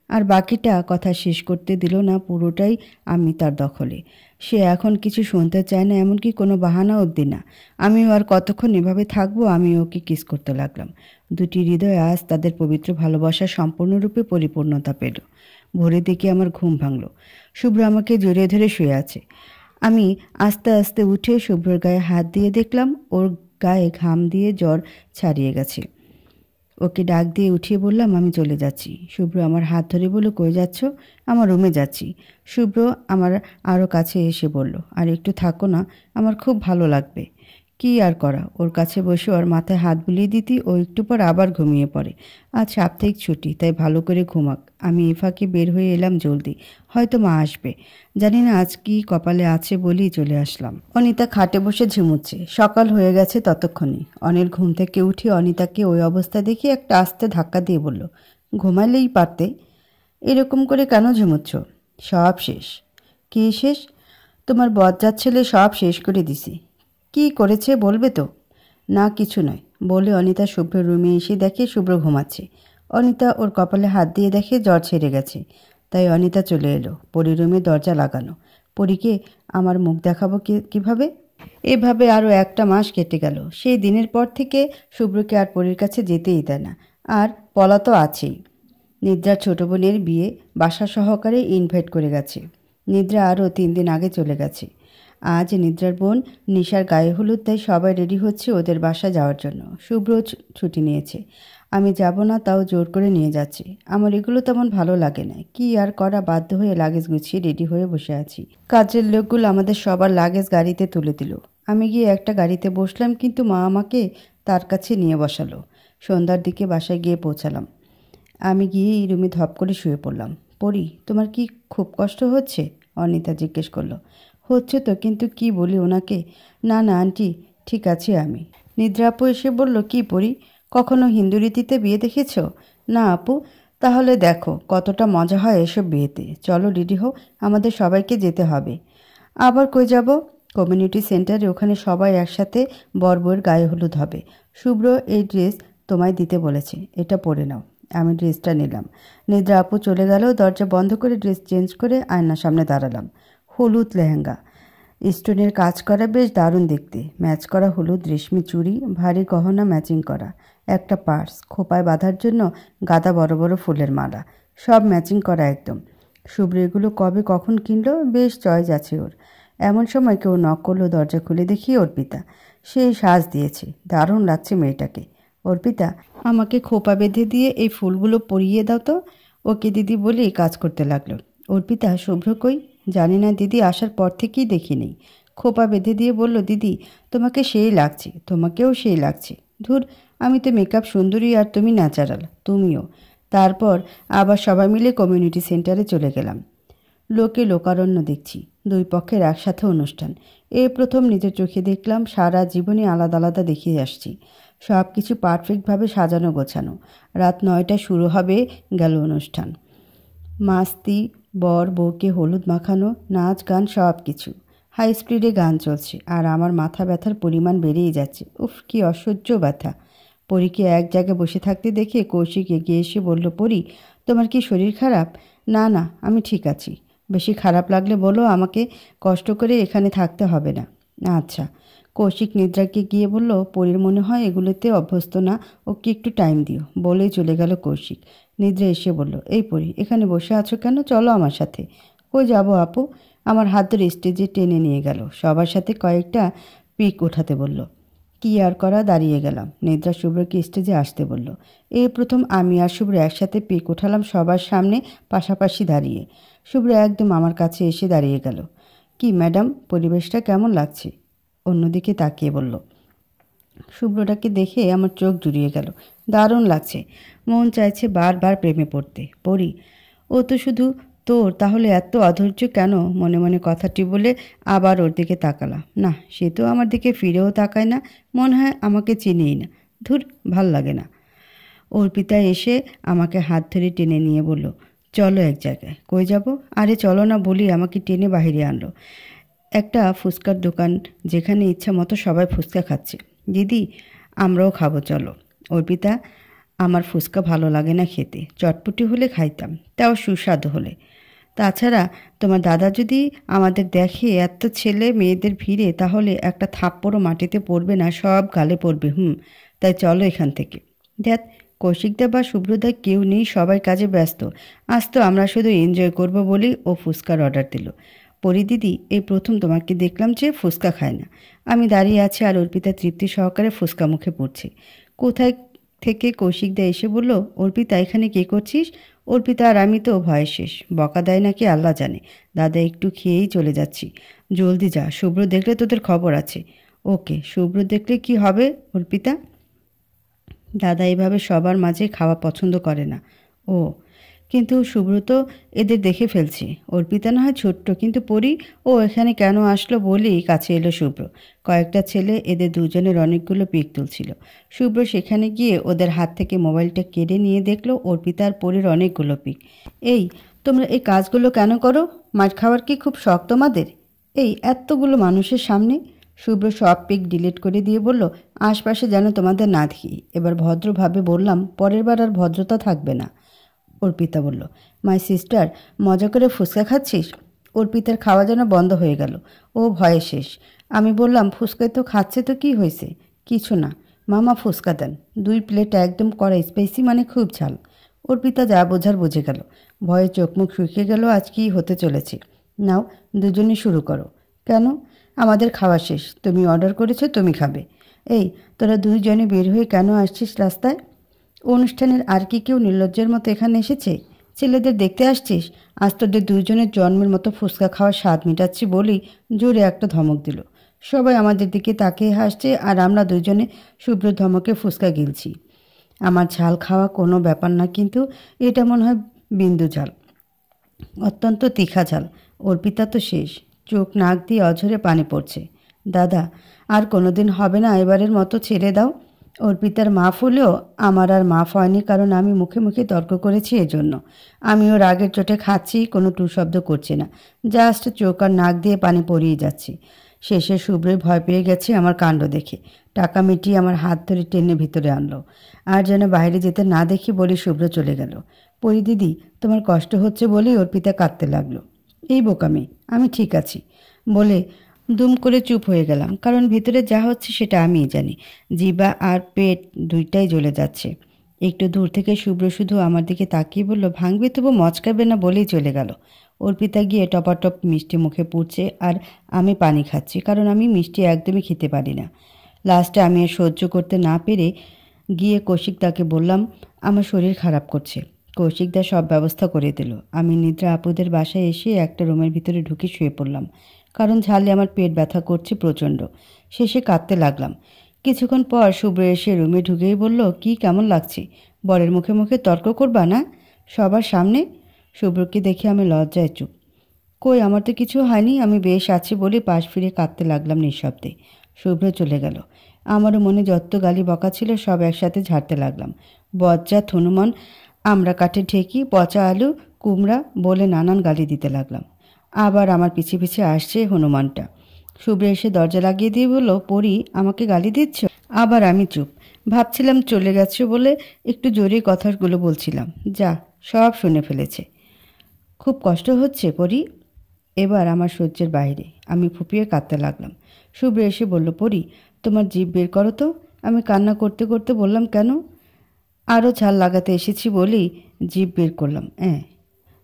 আর বাকিটা কথা শেষ করতে দিল না। পুরোটাই আমি তার দখলে। সে এখন কিছু শুনতে চায় না, এমনকি কোনো বাহানা অবধি না। আমিও আর কতক্ষণ এভাবে থাকবো? আমি ওকে কিস করতে লাগলাম। দুটি হৃদয় আজ তাদের পবিত্র ভালোবাসা সম্পূর্ণরূপে পরিপূর্ণতা পেল। ভোরের দিকে আমার ঘুম ভাঙল। শুভ্র আমাকে জড়িয়ে ধরে শুয়ে আছে। আমি আস্তে আস্তে উঠে শুভ্রর গায়ে হাত দিয়ে দেখলাম ওর গায়ে ঘাম দিয়ে জ্বর ছাড়িয়ে গেছে। ওকে ডাক দিয়ে উঠিয়ে বললাম, আমি চলে যাচ্ছি। শুভ্র আমার হাত ধরে বলল, কই যাচ্ছ? আমার রুমে যাচ্ছি। শুভ্র আমার আরও কাছে এসে বলল, আর একটু থাকো না, আমার খুব ভালো লাগবে। কি আর করা, ওর কাছে বসে ওর মাথায় হাত বুলিয়ে দিতি, ও একটু পর আবার ঘুমিয়ে পড়ে। আজ সাপ্তাহিক ছুটি, তাই ভালো করে ঘুমাক। আমি এই ফাঁকে বের হয়ে এলাম জলদি, হয়তো মা আসবে। জানি না আজ কি কপালে আছে বলেই চলে আসলাম। অনিতা খাটে বসে ঝিমুচ্ছে, সকাল হয়ে গেছে ততক্ষণে। অনির ঘুম থেকে উঠে অনিতাকে ওই অবস্থা দেখে একটা আস্তে ধাক্কা দিয়ে বলল, ঘুমালেই পারতে, এরকম করে কেন ঝিমুচ্ছ? সব শেষ। কি শেষ? তোমার বজ্জাত ছেলে সব শেষ করে দিছে। কি করেছে বলবে তো? না কিছু নয়, বলে অনিতা শুভ্র রুমে এসে দেখে শুভ্র ঘুমাচ্ছে। অনিতা ওর কপালে হাত দিয়ে দেখে জ্বর ছেড়ে গেছে। তাই অনিতা চলে এলো। পরি রুমে দরজা লাগানো। পরীকে আমার মুখ দেখাবো কিভাবে? এভাবে আরও একটা মাস কেটে গেল। সেই দিনের পর থেকে শুভ্রকে আর পরীর কাছে যেতেই দেয় না। আর পলা তো আছেই। নিদ্রার ছোট বোনের বিয়ে বাসা সহকারে ইনভাইট করে গেছে। নিদ্রা আরও 3 দিন আগে চলে গেছে। আজ নিদ্রার বোন নিশার গায়ে হলুদ, তাই সবাই রেডি হচ্ছে ওদের বাসা যাওয়ার জন্য। শুভ্র ছুটি নিয়েছে। আমি যাব না, তাও জোর করে নিয়ে যাচ্ছে। আমার এগুলো তেমন ভালো লাগে না। কি আর করা, বাধ্য হয়ে লাগেজ গুছিয়ে রেডি হয়ে বসে আছি। কাজের লোকগুলো আমাদের সবার লাগেজ গাড়িতে তুলে দিল। আমি গিয়ে একটা গাড়িতে বসলাম, কিন্তু মা আমাকে তার কাছে নিয়ে বসালো। সন্ধ্যার দিকে বাসায় গিয়ে পৌঁছালাম। আমি গিয়ে এই রুমে ধপ করে শুয়ে পড়লাম। পরি, তোমার কি খুব কষ্ট হচ্ছে? অনিতা জিজ্ঞেস করলো। হচ্ছে তো, কিন্তু কি বলি ওনাকে? না না আন্টি, ঠিক আছে আমি। নিদ্রা আপু এসে বলল, কি পরি, কখনো হিন্দু রীতিতে বিয়ে দেখেছ? না আপু। তাহলে দেখো কতটা মজা হয় এসব বিয়েতে। চলো রেডি হও, আমাদের সবাইকে যেতে হবে। আবার কই যাব? কমিউনিটি সেন্টারে, ওখানে সবাই একসাথে বর বউয়ের গায়ে হলুদ হবে। শুভ্র এই ড্রেস তোমায় দিতে বলেছে, এটা পরে নাও। আমি ড্রেসটা নিলাম। নিদ্রা আপু চলে গেল। দরজা বন্ধ করে ড্রেস চেঞ্জ করে আয়নার সামনে দাঁড়ালাম। হলুদ লেহেঙ্গা, স্টোনের কাজ করা, বেশ দারুণ দেখতে। ম্যাচ করা হলুদ রেশমি চুড়ি, ভারী গহনা ম্যাচিং করা, একটা পার্স, খোপায় বাঁধার জন্য গাদা বড় বড় ফুলের মালা, সব ম্যাচিং করা একদম। শুভ্র এগুলো কবে কখন কিনলো, বেশ চয়েস আছে ওর। এমন সময় কেউ নক করলো। দরজা খুলে দেখি অর্পিতা। সেই সাজ দিয়েছে, দারুণ লাগছে মেয়েটাকে। অর্পিতা, আমাকে খোপা বেঁধে দিয়ে এই ফুলগুলো পরিয়ে দাও তো। ওকে দিদি বলেই কাজ করতে লাগলো। অর্পিতা, শুভ্র কই? জানি না দিদি, আসার পর থেকেই দেখিনি। খোপা বেঁধে দিয়ে বলল, দিদি তোমাকে সেই লাগছে, তোমাকেও সেই লাগছে। ধুর, আমি তো মেকআপ সুন্দরী আর তুমি ন্যাচারাল, তুমিও। তারপর আবার সবাই মিলে কমিউনিটি সেন্টারে চলে গেলাম। লোকে লোকারণ্য দেখছি, দুই পক্ষের একসাথে অনুষ্ঠান। এই প্রথম নিজের চোখে দেখলাম। সারা জীবনে আলাদা আলাদা দেখিয়ে আসছি। সব কিছু পারফেক্টভাবে সাজানো গোছানো। রাত 9টায় শুরু হবে গেল অনুষ্ঠান। মাস্তি, বর বউকে হলুদ মাখানো, নাচ গান, সব কিছু। হাই স্পিডে গান চলছে, আর আমার মাথা ব্যথার পরিমাণ বেড়েই যাচ্ছে। উফ, কি অসহ্য ব্যথা। পরীকে এক জায়গায় বসে থাকতে দেখে কৌশিক এগিয়ে এসে বলল, পরি তোমার কি শরীর খারাপ? না না, আমি ঠিক আছি। বেশি খারাপ লাগলে বলো, আমাকে কষ্ট করে এখানে থাকতে হবে না। আচ্ছা। কৌশিক নিদ্রাকে গিয়ে বলল, পরীর মনে হয় এগুলোতে অভ্যস্ত না, ওকে একটু টাইম দিও। বলেই চলে গেল কৌশিক। নিদ্রা এসে বলল, এই পরি, এখানে বসে আছো কেন? চলো আমার সাথে। কই যাবো আপু? আমার হাত ধরে স্টেজে টেনে নিয়ে গেল। সবার সাথে কয়েকটা পিক ওঠাতে বলল। কি আর করা, দাঁড়িয়ে গেলাম। নিদ্রা শুভ্রকে স্টেজে আসতে বলল। এই প্রথম আমি আর শুভ্র একসাথে পিক উঠালাম, সবার সামনে পাশাপাশি দাঁড়িয়ে। শুভ্র একদম আমার কাছে এসে দাঁড়িয়ে গেল। কি ম্যাডাম, পরিবেশটা কেমন লাগছে? অন্যদিকে তাকিয়ে বলল। শুভ্রটাকে দেখে আমার চোখ জুড়িয়ে গেল। দারুণ লাগছে, মন চাইছে বারবার প্রেমে পড়তে। পড়ি, ও তো শুধু তোর, তাহলে এত অধৈর্য কেন? মনে মনে কথাটি বলে আবার ওর দিকে তাকালাম। না, সে তো আমার দিকে ফিরেও তাকায় না, মনে হয় আমাকে চিনেই না। ধুর, ভাল লাগে না। অর্পিতা এসে আমাকে হাত ধরে টেনে নিয়ে বলল, চলো এক জায়গায়। কই যাব? আরে চলো না বলি, আমাকে টেনে বাহিরে আনলো। একটা ফুচকার দোকান, যেখানে ইচ্ছা মতো সবাই ফুচকা খাচ্ছে। দিদি, আমরাও খাবো চলো। অর্পিতা, আমার ফুচকা ভালো লাগে না খেতে, চটপটি হলে খাইতাম, তাও সুস্বাদু হলে। তাছাড়া তোমার দাদা যদি আমাদের দেখে এত ছেলে মেয়েদের ভিড়ে, তাহলে একটা থাপ্পড়ও মাটিতে পড়বে না, সব গালে পড়বে। তাই চলো এখান থেকে। দেখ, কৌশিকদা বা শুভ্রদা কেউ নেই, সবাই কাজে ব্যস্ত। আজ তো আমরা শুধু এনজয় করব বলেই ও ফুচকার অর্ডার দিল। পরি দিদি, এই প্রথম তোমাকে দেখলাম যে ফুচকা খায় না। আমি দাঁড়িয়ে আছি আর অর্পিতা তৃপ্তি সহকারে ফুচকা মুখে পড়ছে। কোথায় থেকে কৌশিকদা এসে বলল, অর্পিতা এখানে কী করছিস? অর্পিতা আর আমি তো ভয়ে শেষ, বকা দেয় নাকি আল্লাহ জানে। দাদা একটু খেয়েই চলে যাচ্ছি, জলদি যা, শুভ্র দেখলে তোদের খবর আছে। ওকে, শুভ্র দেখলে কি হবে অর্পিতা? দাদা এভাবে সবার মাঝে খাওয়া পছন্দ করে না। ও, কিন্তু শুভ্র তো এদের দেখে ফেলছে। অর্পিতা না হয় ছোট্ট, কিন্তু পরি ও এখানে কেন আসলো বলেই কাছে এলো শুভ্র। কয়েকটা ছেলে এদের দুজনের অনেকগুলো পিক তুলছিল। শুভ্র সেখানে গিয়ে ওদের হাত থেকে মোবাইলটা কেড়ে নিয়ে দেখলো অর্পিতা আর পরির অনেকগুলো পিক। এই, তোমরা এই কাজগুলো কেন করো? মার খাওয়ার কি খুব শখ তোমাদের? এই এতগুলো মানুষের সামনে? শুভ্র সব পিক ডিলিট করে দিয়ে বলল, আশপাশে যেন তোমাদের না দেখি। এবার ভদ্রভাবে বললাম, পরের বার আর ভদ্রতা থাকবে না। অর্পিতা বলল, মাই সিস্টার, মজা করে ফুচকা খাচ্ছিস? অর্পিতার খাওয়া যেন বন্ধ হয়ে গেল, ও ভয়ে শেষ। আমি বললাম, ফুচকায় তো খাচ্ছে, তো কি হয়েছে? কিছু না মামা, ফুচকা দেন 2 প্লেট, একদম কড়া স্পাইসি, মানে খুব ঝাল। অর্পিতা যা বোঝার বুঝে গেল, ভয়ে চোখ মুখ শুকিয়ে গেল। আজ কী হতে চলেছে? নাও দুজনে শুরু করো। কেন? আমাদের খাওয়া শেষ, তুমি অর্ডার করেছো, তুমি খাবে। এই, তোরা দুইজনে বের হয়ে কেন আসছিস রাস্তায়? অনুষ্ঠানের আর কি কেউ নির্লজ্জের মতো এখানে এসেছে? ছেলেদের দেখতে আসছিস? আজ তোদের দুইজনের জন্মের মতো ফুচকা খাওয়ার স্বাদ মেটাচ্ছি বলেই জোরে একটা ধমক দিল। সবাই আমাদের দিকে তাকিয়ে হাসছে, আর আমরা দুজনে শুভ্র ধমকে ফুচকা গিলছি। আমার ঝাল খাওয়া কোনো ব্যাপার না, কিন্তু এটা মনে হয় বিন্দু ঝাল, অত্যন্ত তীখা ঝাল। অর্পিতা তো শেষ, চোখ নাক দিয়ে অঝরে পানি পড়ছে। দাদা, আর কোনোদিন হবে না, এবারের মতো ছেড়ে দাও। অর্পিতার মাফ হলেও আমার আর মাফ হয়নি, কারণ আমি মুখে মুখে তর্ক করেছি এজন্য। আমি ওর আগের চোটে খাচ্ছি, কোনো টু শব্দ করছি না, জাস্ট চোখ আর নাক দিয়ে পানি পড়িয়ে যাচ্ছি। শেষে শুভ্রই ভয় পেয়ে গেছে আমার কাণ্ড দেখে, টাকা মিটিয়ে আমার হাত ধরে টেনে ভিতরে আনলো। আর যেন বাইরে যেতে না দেখি বলে শুভ্র চলে গেল। পরি দিদি, তোমার কষ্ট হচ্ছে বলেই অর্পিতা কাঁদতে লাগলো। এই বোকামি, আমি ঠিক আছি বলে দুম করে চুপ হয়ে গেলাম, কারণ ভিতরে যা হচ্ছে সেটা আমিই জানি। জিবা আর পেট দুইটাই জ্বলে যাচ্ছে। একটু দূর থেকে শুভ্র শুধু আমার দিকে তাকিয়ে বলল, ভাঙবে তবু মচকাবে না, বলেই চলে গেল। অর্পিতা গিয়ে টপাটপ মিষ্টি মুখে পুড়ছে, আর আমি পানি খাচ্ছি, কারণ আমি মিষ্টি একদমই খেতে পারি না। লাস্টে আমি আর সহ্য করতে না পেরে গিয়ে কৌশিকদাকে বললাম, আমার শরীর খারাপ করছে। কৌশিকদা সব ব্যবস্থা করে দিল। আমি নিদ্রা আপুদের বাসায় এসে একটা রুমের ভিতরে ঢুকে শুয়ে পড়লাম, কারণ ঝালে আমার পেট ব্যথা করছে প্রচণ্ড। শেষে কাঁদতে লাগলাম। কিছুক্ষণ পর শুভ্র এসে রুমে ঢুকেই বলল, কি কেমন লাগছে? বরের মুখে মুখে তর্ক করবা না সবার সামনে? শুভ্রকে দেখে আমি লজ্জায় চুপ। কই, আমার তো কিছু হয়নি, আমি বেশ আছি বলে পাশ ফিরে কাঁদতে লাগলাম নিঃশব্দে। শুভ্র চলে গেল। আমারও মনে যত গালি বকা ছিল সব একসাথে ঝাড়তে লাগলাম। বজ্জাত হনুমান, আমরা কাঠে ঠেকি, পচা আলু, কুমড়া বলে নানান গালি দিতে লাগলাম। আবার আমার পিছে পিছে আসছে হনুমানটা। শুভ্র এসে দরজা লাগিয়ে দিয়ে বলল, পরি, আমাকে গালি দিচ্ছ? আবার আমি চুপ। ভাবছিলাম চলে গেছো বলে একটু জোরে কথাগুলো বলছিলাম, যা সব শুনে ফেলেছে। খুব কষ্ট হচ্ছে পরি? এবার আমার সহ্যের বাইরে, আমি ফুপিয়ে কাঁদতে লাগলাম। শুভ্র এসে বলল, পরি, তোমার জিভ বের করো তো। আমি কান্না করতে করতে বললাম, কেন? আরও ঝাল লাগাতে এসেছি বলেই জিভ বের করলাম।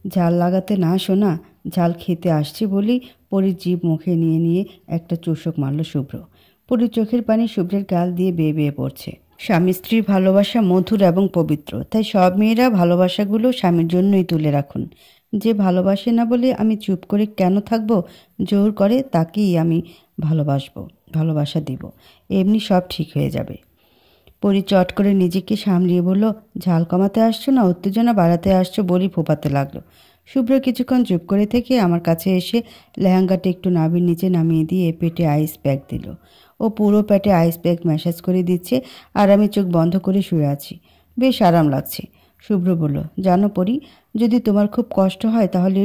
ঝাল লাগাতে না শোনা, ঝাল খেতে আসছি বলেই পরির জিভ মুখে নিয়ে নিয়ে একটা চুষক মারল শুভ্র। পরির চোখের পানি শুভ্রের গাল দিয়ে বেয়ে বেয়ে পড়ছে। স্বামী স্ত্রীর ভালোবাসা মধুর এবং পবিত্র, তাই সব মেয়েরা ভালোবাসাগুলো স্বামীর জন্যই তুলে রাখুন। যে ভালোবাসে না বলে আমি চুপ করে কেন থাকবো, জোর করে তাকেই আমি ভালোবাসবো, ভালোবাসা দিব, এমনি সব ঠিক হয়ে যাবে। পরি চট করে নিজেকে সামলিয়ে বলল, ঝাল কমাতে আসছো না উত্তেজনা বাড়াতে আসছো বলি ফোপাতে লাগলো। শুভ্র কিছুক্ষণ চুপ করে থেকে আমার কাছে এসে লেহেঙ্গাটা একটু নাভির নিচে নামিয়ে দিয়ে পেটে আইস প্যাক দিল। ও পুরো পেটে আইস প্যাক ম্যাসাজ করে দিচ্ছে, আর আমি চোখ বন্ধ করে শুয়ে আছি। বেশ আরাম লাগছে। শুভ্র বলল, জানো পরি, যদি তোমার খুব কষ্ট হয় তাহলে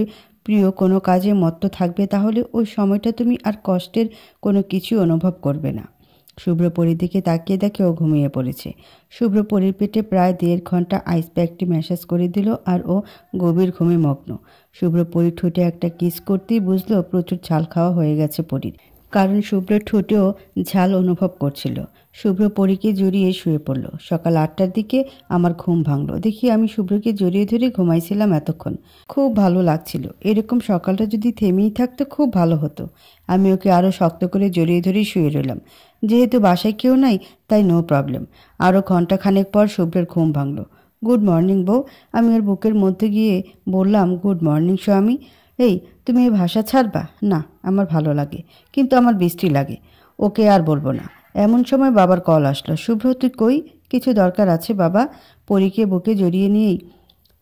প্রিয় কোনো কাজে মত্ত থাকবে, তাহলে ওই সময়টা তুমি আর কষ্টের কোনো কিছু অনুভব করবে না। শুভ্র পরির দিকে তাকিয়ে দেখে ও ঘুমিয়ে পড়েছে। শুভ্র পরির পেটে প্রায় 1.5 ঘন্টা আইস প্যাকটি ম্যাসাজ করে দিল, আর ও গভীর ঘুমে মগ্ন। শুভ্র পরির ঠোঁটে একটা কিস করতেই বুঝলো প্রচুর ঝাল খাওয়া হয়ে গেছে পরির, কারণ শুভ্রের ঠোঁটেও ঝাল অনুভব করছিল। শুভ্র পরীকে জড়িয়ে শুয়ে পড়ল। সকাল 8টার দিকে আমার ঘুম ভাঙল। দেখি আমি শুভ্রকে জড়িয়ে ধরে ঘুমাইছিলাম এতক্ষণ। খুব ভালো লাগছিল। এরকম সকালটা যদি থেমেই থাকতো খুব ভালো হতো। আমি ওকে আরও শক্ত করে জড়িয়ে ধরে শুয়ে রইলাম। যেহেতু বাসায় কেউ নাই তাই নো প্রবলেম। আরও ঘণ্টাখানেক পর শুভ্রের ঘুম ভাঙল। গুড মর্নিং বউ। আমি ওর বুকের মধ্যে গিয়ে বললাম, গুড মর্নিং স্বামী। এই, তুমি এই ভাষা ছাড়বা না? আমার ভালো লাগে, কিন্তু আমার বৃষ্টি লাগে। ওকে আর বলবো না। এমন সময় বাবার কল আসলো। শুভ্র, তুই কই? কিছু দরকার আছে বাবা? পরীকে বুকে জড়িয়ে নিয়েই,